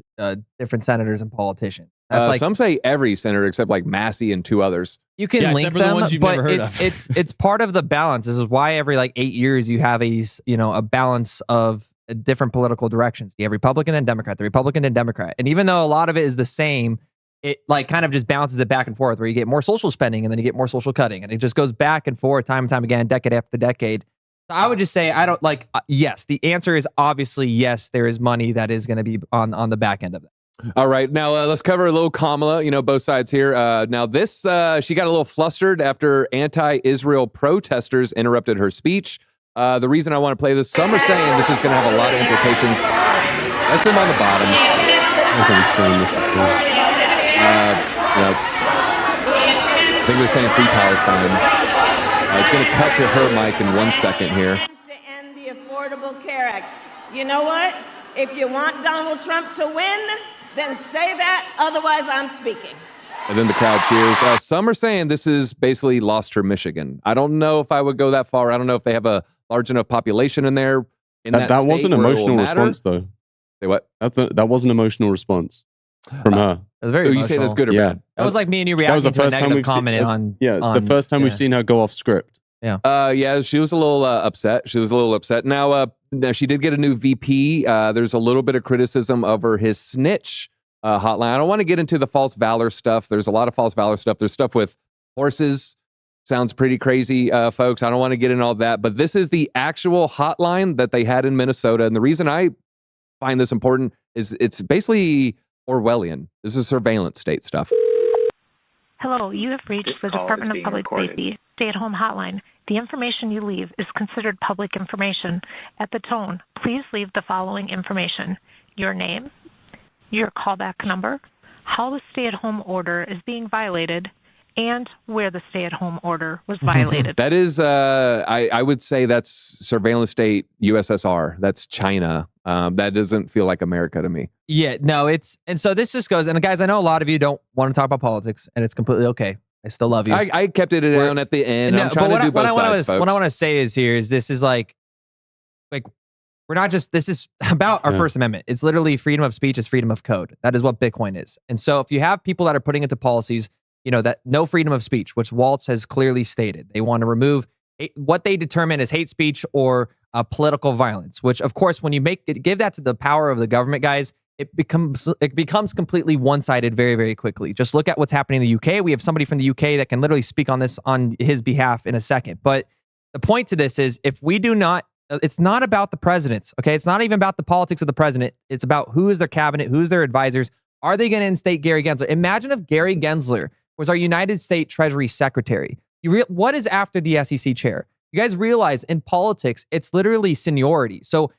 senators and politicians. That's like some say every senator except like Massey and 2 others. You can link them, but it's part of the balance. This is why every like 8 years you have a balance of different political directions. You have Republican and Democrat, the Republican and Democrat, and even though a lot of it is the same, it like kind of just bounces it back and forth. Where you get more social spending and then you get more social cutting, and it just goes back and forth, time and time again, decade after decade. So I would just say I don't like. Yes, the answer is obviously yes. There is money that is going to be on the back end of that. All right, now let's cover a little Kamala, both sides here. Now this, she got a little flustered after anti-Israel protesters interrupted her speech. The reason I want to play this, some are saying this is going to have a lot of implications. That's them on the bottom. I think they're saying free Palestine. It's going to cut to her mic in 1 second here. To end the Affordable Care Act. You know what? If you want Donald Trump to win, then say that. Otherwise, I'm speaking. And then the crowd cheers. Some are saying this is basically lost her Michigan. I don't know if I would go that far. I don't know if they have a large enough population in there. That was an emotional response, though. Say what? That was an emotional responance from her. It was very emotional. You say that's good or bad? That was like me and you reacting to a negative comment on. Yeah, it's the first time we've seen her go off script. Yeah, she was a little upset. Now, she did get a new VP. There's a little bit of criticism over his snitch hotline. I don't want to get into the false valor stuff. There's a lot of false valor stuff. There's stuff with horses. Sounds pretty crazy, folks. I don't want to get into all that. But this is the actual hotline that they had in Minnesota. And the reason I find this important is it's basically Orwellian. This is surveillance state stuff. Hello, you have reached the Department of Public Safety stay-at-home hotline. The information you leave is considered public information. At the tone, please leave the following information: your name, your callback number, how the stay-at-home order is being violated, and where the stay-at-home order was violated. That is, I would say that's surveillance state USSR. That's China. That doesn't feel like America to me. Yeah, no, and so this just goes, and guys, I know a lot of you don't want to talk about politics, and it's completely okay. I still love you. I kept it down at the end. I'm trying to do both sides, folks. What I want to say is this is like we're not just, this is about our First Amendment. It's literally freedom of speech is freedom of code. That is what Bitcoin is. And so if you have people that are putting into policies, that no freedom of speech, which Waltz has clearly stated, they want to remove what they determine as hate speech or political violence, which of course, when you give that to the power of the government, guys, it becomes completely one-sided very, very quickly. Just look at what's happening in the UK. We have somebody from the UK that can literally speak on this on his behalf in a second. But the point to this is, if we do not, it's not about the presidents, okay? It's not even about the politics of the president. It's about who is their cabinet, who's their advisors. Are they going to instate Gary Gensler? Imagine if Gary Gensler was our United States Treasury Secretary. What is after the SEC chair? You guys realize in politics, it's literally seniority. So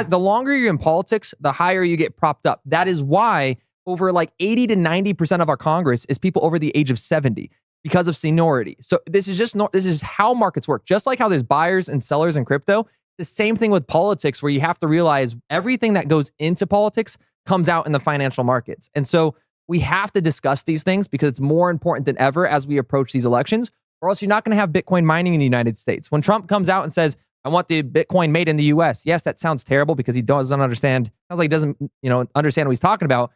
the longer you're in politics, the higher you get propped up. That is why over like 80 to 90% of our Congress is people over the age of 70 because of seniority. So this is how markets work. Just like how there's buyers and sellers in crypto, the same thing with politics, where you have to realize everything that goes into politics comes out in the financial markets. And so we have to discuss these things because it's more important than ever as we approach these elections, or else you're not going to have Bitcoin mining in the United States. When Trump comes out and says, I want the Bitcoin made in the US. Yes, that sounds terrible because he doesn't understand. Sounds like he doesn't, understand what he's talking about.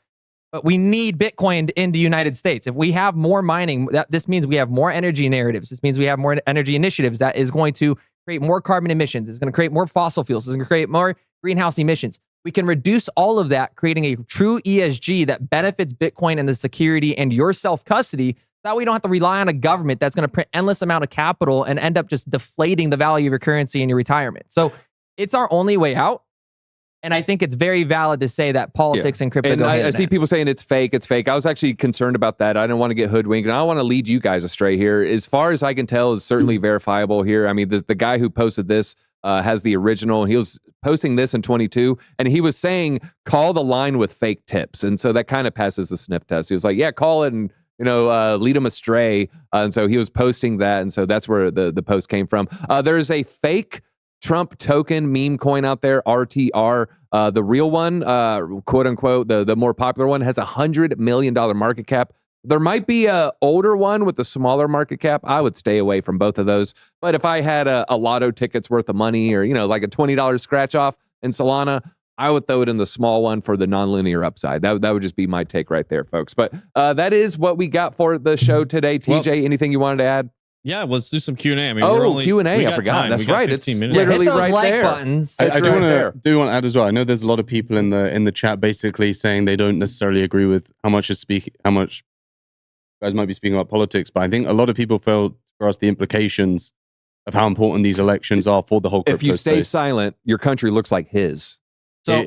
But we need Bitcoin in the United States. If we have more mining, this means we have more energy narratives. This means we have more energy initiatives that is going to create more carbon emissions. It's going to create more fossil fuels. It's going to create more greenhouse emissions. We can reduce all of that, creating a true ESG that benefits Bitcoin and the security and your self-custody. That way you don't have to rely on a government that's going to print endless amount of capital and end up just deflating the value of your currency in your retirement. So it's our only way out. And I think it's very valid to say that politics and crypto go hand in hand. I see people saying it's fake. It's fake. I was actually concerned about that. I didn't want to get hoodwinked. And I don't want to lead you guys astray here. As far as I can tell, is certainly verifiable here. I mean, the guy who posted this has the original. He was posting this in 22, and he was saying, call the line with fake tips. And so that kind of passes the sniff test. He was like, yeah, call it and lead them astray. And so he was posting that. And so that's where the post came from. There's a fake Trump token meme coin out there, RTR. The real one, quote unquote, the more popular one, has $100 million market cap. There might be a older one with a smaller market cap. I would stay away from both of those. But if I had a lotto ticket's worth of money, or like a $20 scratch off in Solana, I would throw it in the small one for the nonlinear upside. That would just be my take right there, folks. But that is what we got for the show today. TJ, anything you wanted to add? Yeah, let's do some Q&A. I mean, Q&A. I forgot. That's right. It's literally right there. Buttons. I do want to add as well. I know there's a lot of people in the chat basically saying they don't necessarily agree with how much you guys might be speaking about politics, but I think a lot of people felt for us the implications of how important these elections are for the whole crypto If you stay space. silent, your country looks like his. So,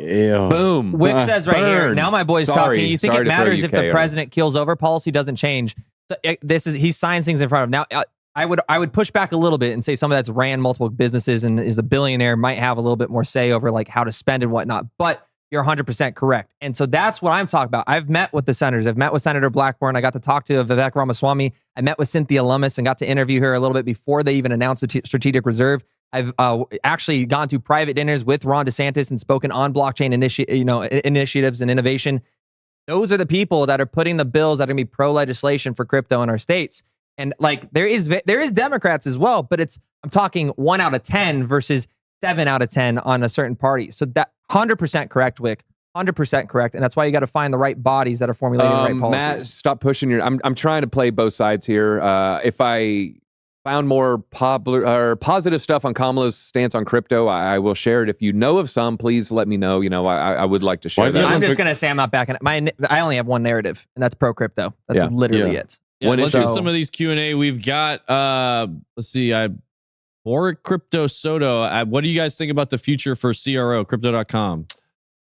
boom. Wick says right here, now my boy's talking. You think it matters if the president keels over? Policy doesn't change. So he signs things in front of him. Now, I would push back a little bit and say someone that's ran multiple businesses and is a billionaire might have a little bit more say over like how to spend and whatnot. But you're 100% correct. And so that's what I'm talking about. I've met with the senators. I've met with Senator Blackburn. I got to talk to Vivek Ramaswamy. I met with Cynthia Lummis and got to interview her a little bit before they even announced the strategic reserve. I've actually gone to private dinners with Ron DeSantis and spoken on blockchain initiatives and innovation. Those are the people that are putting the bills that are going to be pro-legislation for crypto in our states. And like there is Democrats as well, but I'm talking 1 out of 10 versus 7 out of 10 on a certain party. So that 100% correct, Wick. 100% correct, and that's why you got to find the right bodies that are formulating the right policies. Matt, stop pushing your. I'm trying to play both sides here. If I found more popular or positive stuff on Kamala's stance on crypto, I will share it. If you know of some, please let me know. I would like to share that. I'm just gonna say I'm not backing it. I only have one narrative, and that's pro crypto. That's literally it. Yeah, let's get some of these Q&A. We've got let's see, or Crypto Soto. What do you guys think about the future for CRO, Crypto.com?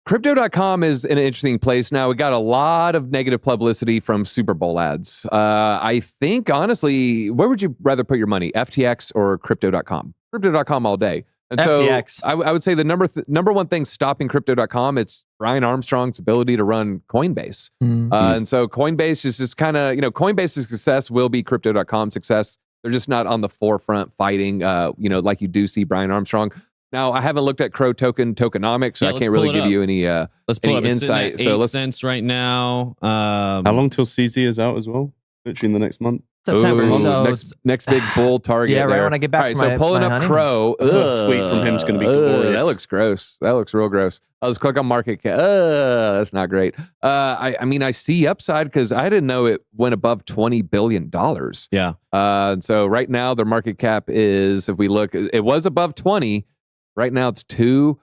Crypto.com is in an interesting place now. We got a lot of negative publicity from Super Bowl ads. I think, honestly, where would you rather put your money, FTX or Crypto.com? Crypto.com all day. And FTX. So I would say the number one thing stopping Crypto.com, it's Brian Armstrong's ability to run Coinbase. And so Coinbase is just kind of, Coinbase's success will be Crypto.com's success. They're just not on the forefront fighting, like you do see Brian Armstrong. Now, I haven't looked at Crow tokenomics, so I can't really give you any insight. So let's cents right now. How long till CZ is out as well? Literally in the next month. September. Ooh, so next big bull target. Yeah, right there. when I get back. All right, so pulling up Crow. First tweet from him is going to be glorious. That looks gross. That looks real gross. I'll just click on market cap. That's not great. I see upside because I didn't know it went above $20 billion. Yeah. So right now their market cap is, if we look, it was above 20. Right now it's 2.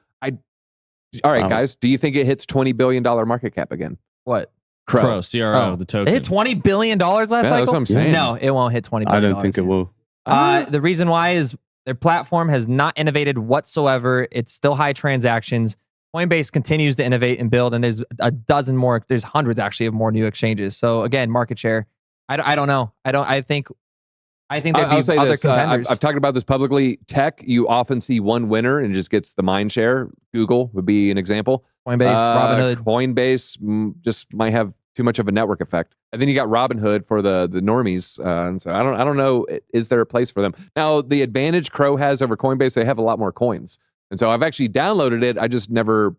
All right, guys. Do you think it hits $20 billion market cap again? What? Crow, CRO, the token. It hit $20 billion last cycle? That's what I'm saying. No, it won't hit $20 billion. I don't think it will. The reason why is their platform has not innovated whatsoever. It's still high transactions. Coinbase continues to innovate and build, and there's a dozen more. There's hundreds actually of more new exchanges. So again, market share. I don't know. I think there'd be other contenders. I've talked about this publicly. Tech, you often see one winner and it just gets the mind share. Google would be an example. Coinbase, Robinhood. Coinbase just might have too much of a network effect. And then you got Robinhood for the normies. And so I don't know. Is there a place for them? Now, the advantage Crow has over Coinbase, they have a lot more coins. And so I've actually downloaded it. I just never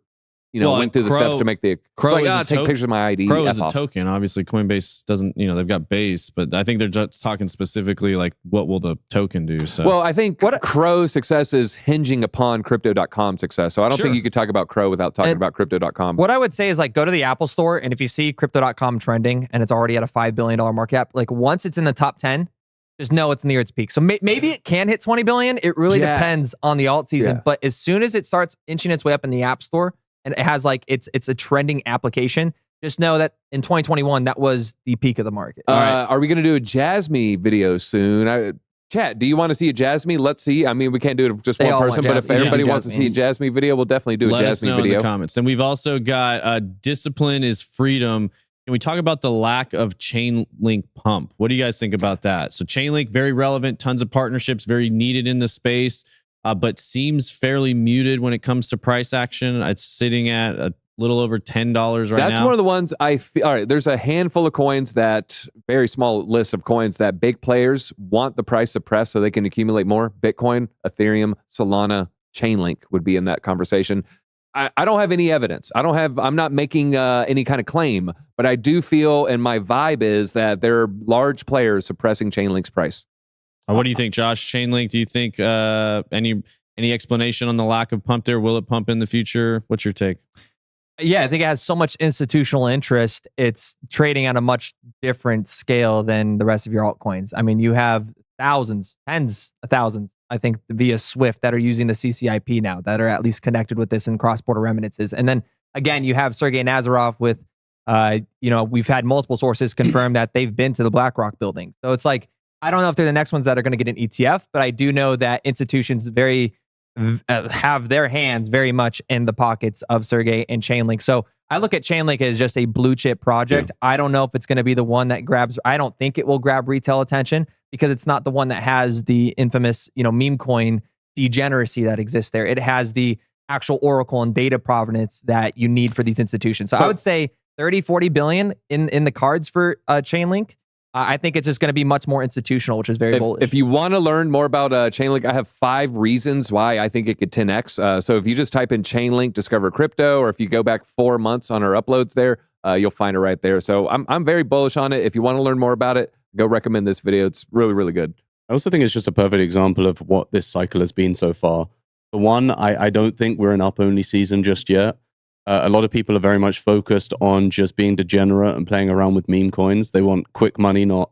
went through the steps to make the Crow. Take pictures of my ID. Crow is a token. Obviously, Coinbase doesn't. They've got base, but I think they're just talking specifically like what will the token do. So, well, I think Crow's success is hinging upon Crypto.com's success. So I don't think you could talk about Crow without talking about Crypto.com. What I would say is go to the Apple Store, and if you see Crypto.com trending and it's already at a $5 billion market cap, once it's in the top 10. Just know it's near its peak. So maybe it can hit 20 billion. It really depends on the alt season. Yeah. But as soon as it starts inching its way up in the App Store and it has it's a trending application, just know that in 2021 that was the peak of the market. All right. Are we going to do a Jasmine video soon? Chat, do you want to see a Jasmine? Let's see. I mean, we can't do it with just one person, but if everybody wants to see a Jasmine video, we'll definitely do a Jasmine video. In the comments. And we've also got discipline is freedom. Can we talk about the lack of Chainlink pump? What do you guys think about that? So Chainlink, very relevant, tons of partnerships, very needed in the space, but seems fairly muted when it comes to price action. It's sitting at a little over $10 right now. That's one of the ones I feel. All right, there's a handful of coins very small list of coins that big players want the price suppressed so they can accumulate more. Bitcoin, Ethereum, Solana, Chainlink would be in that conversation. I don't have any evidence. I'm not making any kind of claim, but I do feel, and my vibe is that there are large players suppressing Chainlink's price. What do you think, Josh? Chainlink, do you think any explanation on the lack of pump there? Will it pump in the future? What's your take? Yeah, I think it has so much institutional interest. It's trading at a much different scale than the rest of your altcoins. I mean, you have thousands, tens of thousands, I think, via Swift that are using the CCIP now, that are at least connected with this in cross-border remittances. And then again, you have Sergey Nazarov with, we've had multiple sources confirm that they've been to the BlackRock building. So it's I don't know if they're the next ones that are going to get an ETF, but I do know that institutions have their hands very much in the pockets of Sergey and Chainlink. So I look at Chainlink as just a blue chip project. Yeah. I don't know if it's going to be the one that I don't think it will grab retail attention because it's not the one that has the infamous, meme coin degeneracy that exists there. It has the actual oracle and data provenance that you need for these institutions. So I would say 30, 40 billion in the cards for Chainlink. I think it's just going to be much more institutional, which is very bullish. If you want to learn more about Chainlink, I have 5 reasons why I think it could 10x. So if you just type in Chainlink, discover crypto, or if you go back 4 months on our uploads there, you'll find it right there. So I'm very bullish on it. If you want to learn more about it, go recommend this video. It's really, really good. I also think it's just a perfect example of what this cycle has been so far. For one, I don't think we're in up-only season just yet. A lot of people are very much focused on just being degenerate and playing around with meme coins. They want quick money, not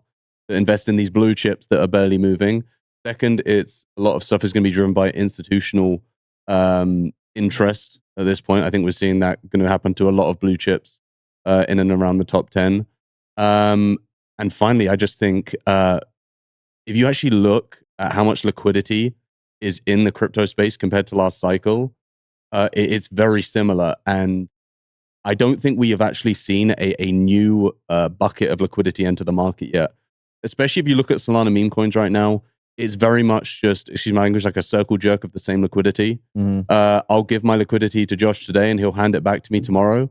to invest in these blue chips that are barely moving. Second, it's a lot of stuff is going to be driven by institutional interest at this point. I think we're seeing that going to happen to a lot of blue chips in and around the top 10. And finally, I just think if you actually look at how much liquidity is in the crypto space compared to last cycle, it's very similar. And I don't think we have actually seen a new bucket of liquidity enter the market yet. Especially if you look at Solana meme coins right now, it's very much just, excuse my language, like a circle jerk of the same liquidity. I'll give my liquidity to Josh today and he'll hand it back to me tomorrow.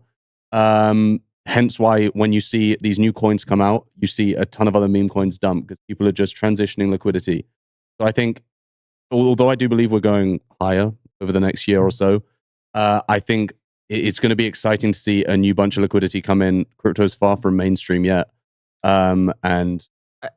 Hence why when you see these new coins come out, you see a ton of other meme coins dump because people are just transitioning liquidity. So I think, although I do believe we're going higher over the next year or so, I think it's going to be exciting to see a new bunch of liquidity come in. Crypto is far from mainstream yet. And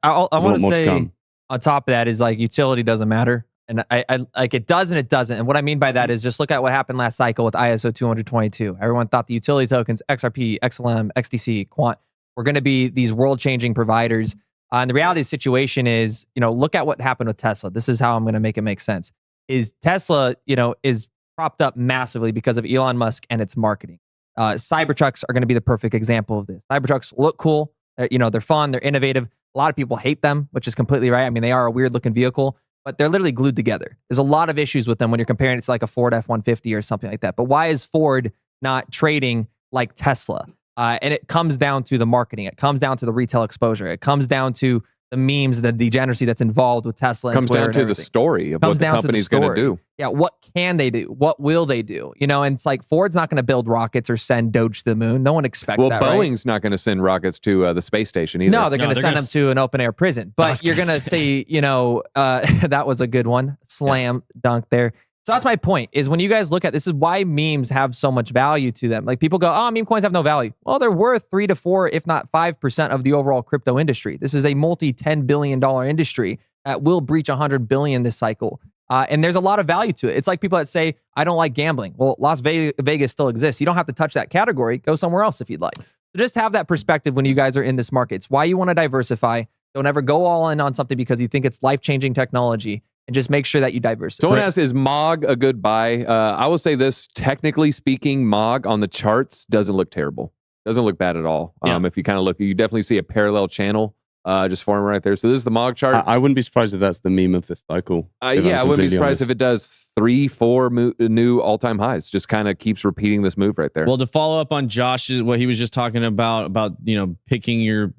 I want to say on top of that is like utility doesn't matter. And I like it does and it doesn't. And what I mean by that is just look at what happened last cycle with ISO 222. Everyone thought the utility tokens, XRP, XLM, XDC, Quant, were going to be these world-changing providers. And the reality of the situation is, look at what happened with Tesla. This is how I'm going to make it make sense. Is Tesla, is propped up massively because of Elon Musk and its marketing. Cybertrucks are going to be the perfect example of this. Cybertrucks look cool. They're fun. They're innovative. A lot of people hate them, which is completely right. I mean, they are a weird looking vehicle, but they're literally glued together. There's a lot of issues with them when you're comparing it to like a Ford F-150 or something like that. But why is Ford not trading like Tesla? And it comes down to the marketing. It comes down to the retail exposure. It comes down to the memes, the degeneracy that's involved with Tesla. Comes down to the story of what the company's going to do. Yeah, what can they do? What will they do? And it's like Ford's not going to build rockets or send Doge to the moon. No one expects that. Well, Boeing's not going to send rockets to the space station either. No, they're going to send them to an open air prison. But you're going to say, that was a good one. Slam dunk there. So that's my point, is when you guys look at this is why memes have so much value to them. Like people go, oh, meme coins have no value. Well, they're worth 3 to 4, if not 5% of the overall crypto industry. This is a multi-$10 billion industry that will breach 100 billion this cycle. And there's a lot of value to it. It's like people that say, I don't like gambling. Well, Las Vegas still exists. You don't have to touch that category. Go somewhere else if you'd like. So just have that perspective when you guys are in this market. It's why you want to diversify. Don't ever go all in on something because you think it's life-changing technology. And just make sure that you diversify. Someone asks, is MOG a good buy? I will say this, technically speaking, MOG on the charts doesn't look terrible. Doesn't look bad at all. If you kind of look, you definitely see a parallel channel just forming right there. So this is the MOG chart. I wouldn't be surprised if that's the meme of this cycle. I wouldn't be surprised if it does 3-4 new all-time highs. Just kind of keeps repeating this move right there. Well, to follow up on Josh's, what he was just talking about picking your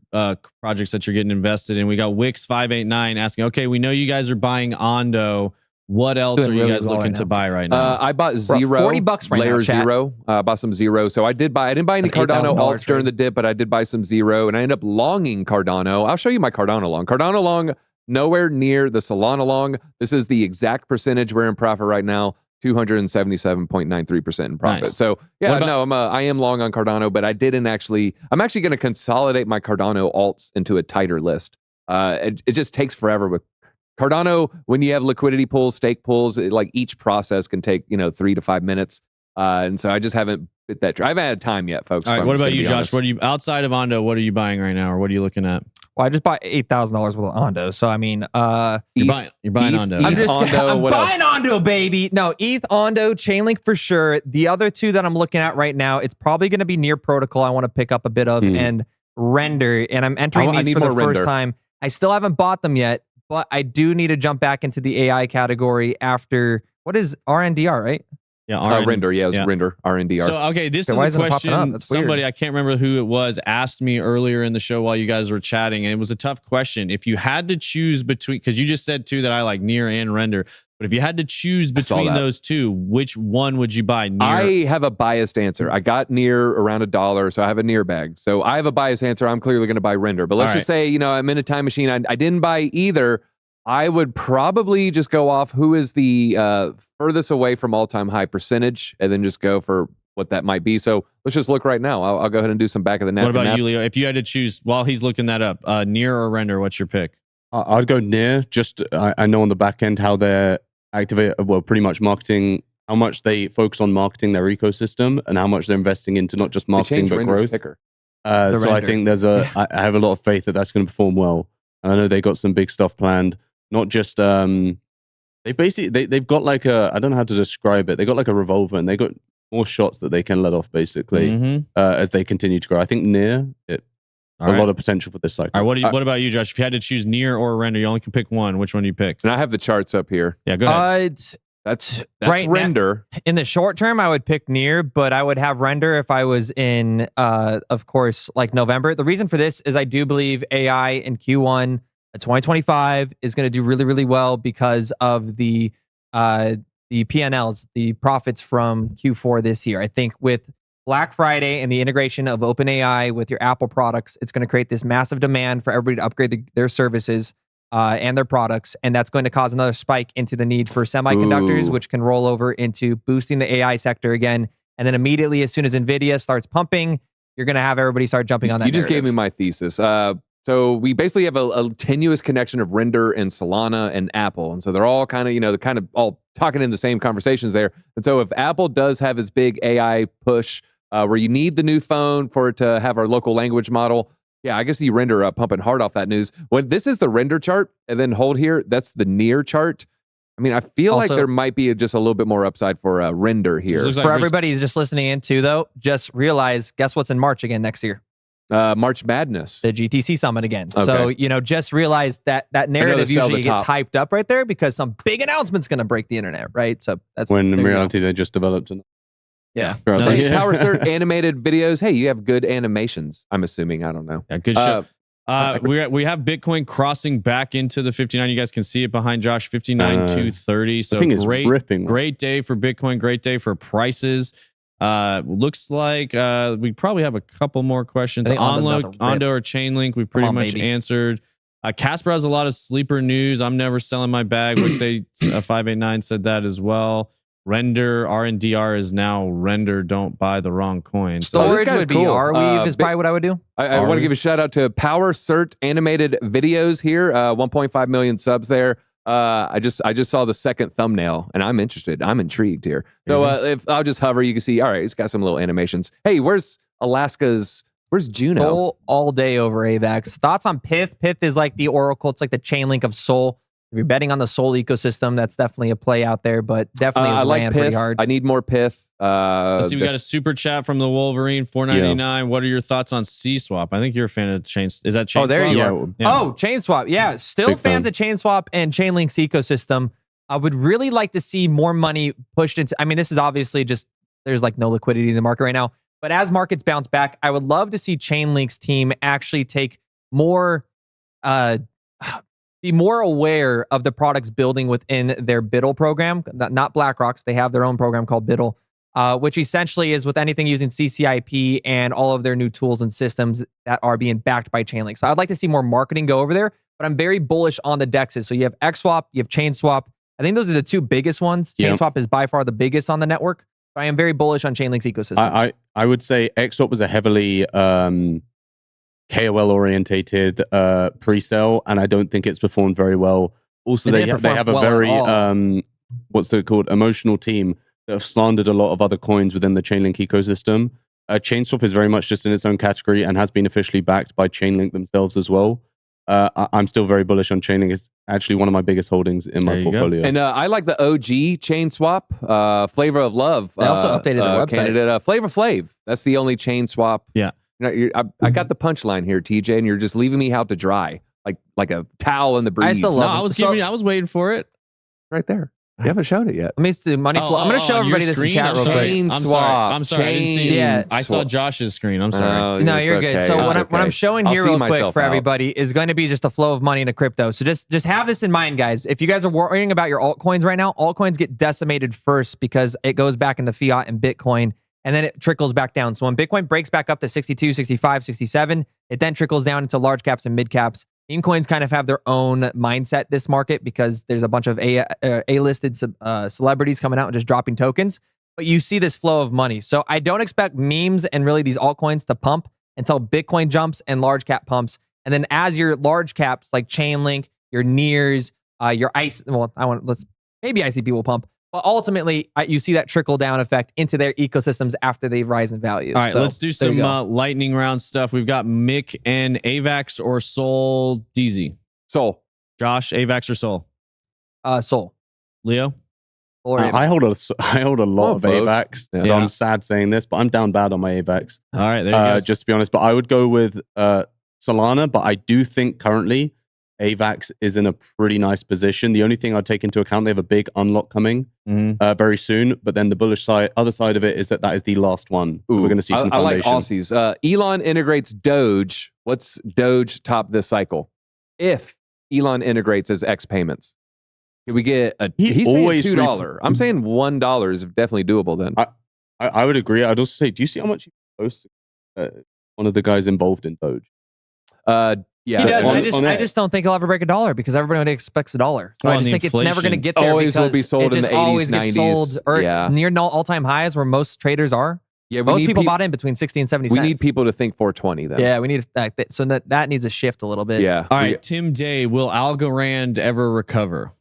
projects that you're getting invested in. We got Wix589 asking, okay, we know you guys are buying Ondo. What else are you guys looking to buy right now? I bought Zero. $40 right Layer now, chat. Zero. Bought some Zero. So I didn't buy any Cardano alts during the dip, but I did buy some Zero, and I ended up longing Cardano. I'll show you my Cardano long. Cardano long, nowhere near the Solana long. This is the exact percentage we're in profit right now. 277.93% in profit. Nice. So I am long on Cardano, but I didn't actually. I'm actually going to consolidate my Cardano alts into a tighter list. It just takes forever with Cardano. When you have liquidity pools, stake pools, like each process can take 3 to 5 minutes. And so I just haven't bit that. I haven't had time yet, folks. All right. What about you, Josh? What are you outside of Ondo? What are you buying right now, or what are you looking at? Well, I just bought $8,000 worth of Ondo. So I mean, you're buying Ondo. I'm buying Ondo, baby. No, ETH, Ondo, Chainlink for sure. The other two that I'm looking at right now, it's probably going to be Near Protocol. I want to pick up a bit of and Render, and I'm entering these for the first time. I still haven't bought them yet, but I do need to jump back into the AI category after what is RNDR, right? Yeah, Render. Yeah, it was Render, RNDR. So, okay, this is a question somebody, I can't remember who it was, asked me earlier in the show while you guys were chatting, and it was a tough question. If you had to choose between, because you just said too that I like Near and Render, but if you had to choose between those two, which one would you buy? Near? I have a biased answer. I got Near around $1, so I have a Near bag. So I have a biased answer. I'm clearly going to buy Render. But let's just say, I'm in a time machine. I didn't buy either. I would probably just go off who is the furthest away from all-time high percentage, and then just go for what that might be. So let's just look right now. I'll go ahead and do some back of the napkin. What about you, Leo? If you had to choose while he's looking that up, Near or Render, what's your pick? I'd go Near. Just I know on the back end how they're activate, well, pretty much marketing, how much they focus on marketing their ecosystem and how much they're investing into not just marketing, but growth. So I think I have a lot of faith that that's going to perform well. And I know they got some big stuff planned, not just, they've got like I don't know how to describe it. They got like a revolver and they got more shots that they can let off basically as they continue to grow. I think a lot of potential for this cycle. All right, what about you, Josh? If you had to choose Near or Render, you only can pick one. Which one do you pick? And I have the charts up here. Yeah, go ahead. That's right, Render. In the short term, I would pick Near, but I would have Render if I was in, of course, like November. The reason for this is I do believe AI in Q1 2025 is going to do really, really well because of the PNLs, the profits from Q4 this year. I think with Black Friday and the integration of OpenAI with your Apple products, it's going to create this massive demand for everybody to upgrade their services and their products. And that's going to cause another spike into the need for semiconductors, which can roll over into boosting the AI sector again. And then immediately, as soon as NVIDIA starts pumping, you're going to have everybody start jumping on that. You just gave me my thesis. So we basically have a tenuous connection of Render and Solana and Apple. And so they're all kind of, all talking in the same conversations there. And so if Apple does have its big AI push where you need the new phone for it to have our local language model, yeah, I guess you Render pumping hard off that news. When this is the Render chart, and then hold here, that's the Near chart. I mean, I feel like there might be just a little bit more upside for Render here. For everybody who's just listening in too, though, just realize, guess what's in March again next year? March Madness, the GTC Summit again. Okay. So, just realize that narrative usually gets hyped up right there because some big announcement's going to break the internet, right? So that's when in reality they just developed an. Yeah. Power Cert animated videos. Hey, you have good animations. I'm assuming. I don't know. Yeah, good show. We have Bitcoin crossing back into the 59. You guys can see it behind Josh, 59,230. So great day for Bitcoin. Great day for prices. Looks like we probably have a couple more questions. Ondo or Chainlink, we pretty much answered. Casper has a lot of sleeper news. I'm never selling my bag. Which 589 said that as well. Render RNDR is now Render. Don't buy the wrong coin. Storage would be Arweave is probably what I would do. I want to give a shout out to Power Cert animated videos here. 1.5 million subs there. I just saw the second thumbnail and I'm interested. I'm intrigued here. So if I'll just hover, you can see. All right, it's got some little animations. Hey, where's Juno? All day over AVAX. Thoughts on Pith? Pith is like the Oracle. It's like the Chainlink of Sol. If you're betting on the Sol ecosystem, that's definitely a play out there, but definitely is land pretty hard. I need more Pith. Let's see, we got a super chat from the Wolverine, 499. What are your thoughts on C-Swap? I think you're a fan of Is that Chainswap? Oh, there you are. Yeah. Oh, Chainswap. Yeah, still fans of Chainswap and Chainlink's ecosystem. I would really like to see more money pushed into, this is obviously just, there's like no liquidity in the market right now, but as markets bounce back, I would love to see Chainlink's team actually take more, be more aware of the products building within their BUIDL program, not BlackRock's. They have their own program called BUIDL, which essentially is with anything using CCIP and all of their new tools and systems that are being backed by Chainlink. So I'd like to see more marketing go over there, but I'm very bullish on the DEXs. So you have XSwap, you have Chainswap. I think those are the two biggest ones. Chainswap is by far the biggest on the network, but I am very bullish on Chainlink's ecosystem. I would say XSwap was a heavily KOL orientated pre-sale, and I don't think it's performed very well. Also, they have a very what's it called, emotional team that have slandered a lot of other coins within the Chainlink ecosystem. Chainswap is very much just in its own category and has been officially backed by Chainlink themselves as well. I'm still very bullish on Chainlink. It's actually one of my biggest holdings in my portfolio. And I like the OG Chainswap, Flavor of Love. They also updated their website. Candidate, Flavor Flav. That's the only Chainswap. Yeah. I got the punchline here, TJ, and you're just leaving me out to dry, like a towel in the breeze. I still love I was waiting for it. Right there. You haven't showed it yet. Let me see money flow. I'm going to show everybody this in chat real quick. I'm sorry. I didn't see. I saw Josh's screen. I'm sorry. No, you're good. So what I'm showing here real quick for everybody is going to be just a flow of money into crypto. So just have this in mind, guys. If you guys are worrying about your altcoins right now, altcoins get decimated first because it goes back into fiat and Bitcoin, and then it trickles back down. So when Bitcoin breaks back up to 62, 65, 67, it then trickles down into large caps and mid caps. Meme coins kind of have their own mindset this market because there's a bunch of A-listed celebrities coming out and just dropping tokens. But you see this flow of money. So I don't expect memes and really these altcoins to pump until Bitcoin jumps and large cap pumps. And then as your large caps like Chainlink, your Nears, your ICE, let's maybe ICP will pump. But ultimately, you see that trickle down effect into their ecosystems after they rise in value. All right, let's do some lightning round stuff. We've got Mick and AVAX or Sol DZ. Sol. Josh, AVAX or Sol? Sol. Leo? I hold a lot of AVAX. Yeah. I'm sad saying this, but I'm down bad on my AVAX. All right, there you go. Just to be honest, but I would go with Solana, but I do think currently AVAX is in a pretty nice position. The only thing I'd take into account, they have a big unlock coming very soon, but then the bullish other side of it is that is the last one we're going to see from the foundation. I like Aussies. Elon integrates Doge. What's Doge top this cycle? If Elon integrates as X payments. Can we get he's saying $2. I'm saying $1 is definitely doable then. I would agree. I'd also say, do you see how much he posts? One of the guys involved in Doge. Yeah, he does. I just don't think he'll ever break $1 because everybody expects $1. So I just think it's never going to get there. Always will be sold in the 80s, always 90s. Gets sold or near all-time highs where most traders are. Yeah, most people bought in between 60 and 70 cents. We need people to think 420 then. Yeah, we need so that needs a shift a little bit. Yeah. All right, Tim Day, will Algorand ever recover?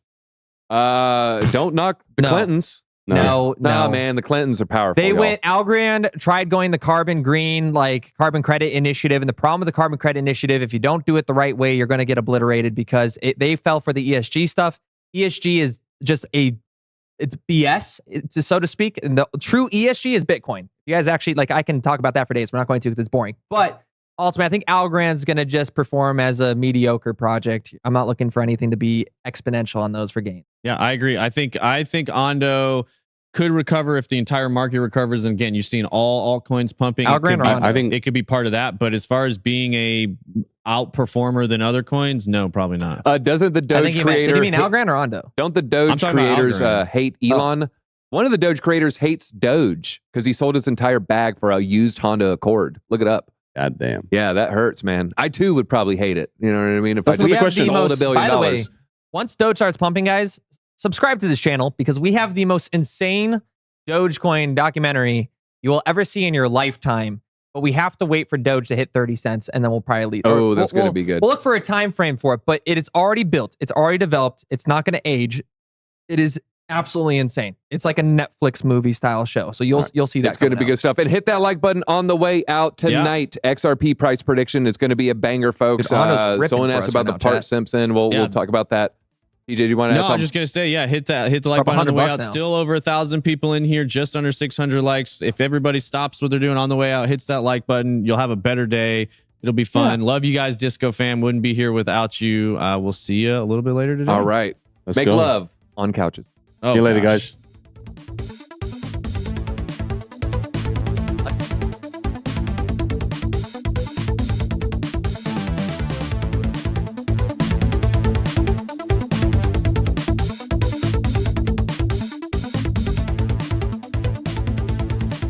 Don't knock the Clintons. No, man, the Clintons are powerful. They went, Algorand tried going the carbon green, like carbon credit initiative. And the problem with the carbon credit initiative, if you don't do it the right way, you're going to get obliterated because they fell for the ESG stuff. ESG is just it's BS, so to speak. And the true ESG is Bitcoin. You guys actually, I can talk about that for days. We're not going to because it's boring. But ultimately, I think Algorand's going to just perform as a mediocre project. I'm not looking for anything to be exponential on those for gain. Yeah, I agree. I think Ondo could recover if the entire market recovers. And again, you've seen all altcoins pumping. I think it could be part of that. But as far as being a outperformer than other coins, no, probably not. Doesn't the Doge creator... Did you mean Algorand or Ondo? Don't the Doge creators hate Elon? One of the Doge creators hates Doge because he sold his entire bag for a used Honda Accord. Look it up. God damn. Yeah, that hurts, man. I too would probably hate it. You know what I mean? If That's I the question. sold $1 billion. By the way, once Doge starts pumping, guys, subscribe to this channel because we have the most insane Dogecoin documentary you will ever see in your lifetime. But we have to wait for Doge to hit 30 cents and then we'll probably leave. Oh, that's going to be good. We'll look for a time frame for it, but it's already built. It's already developed. It's not going to age. It is absolutely insane. It's like a Netflix movie style show. So you'll see that. It's going to be good stuff. And hit that like button on the way out tonight. Yeah. XRP price prediction is going to be a banger, folks. Someone asked about the Part Simpson. We'll talk about that. TJ, do you want to add something? I was just going to say, hit the like button on the way out. Now. Still over 1,000 people in here, just under 600 likes. If everybody stops what they're doing on the way out, hits that like button, you'll have a better day. It'll be fun. Yeah. Love you guys, Disco fam. Wouldn't be here without you. We'll see you a little bit later today. All right. Make love on couches. See you later, guys.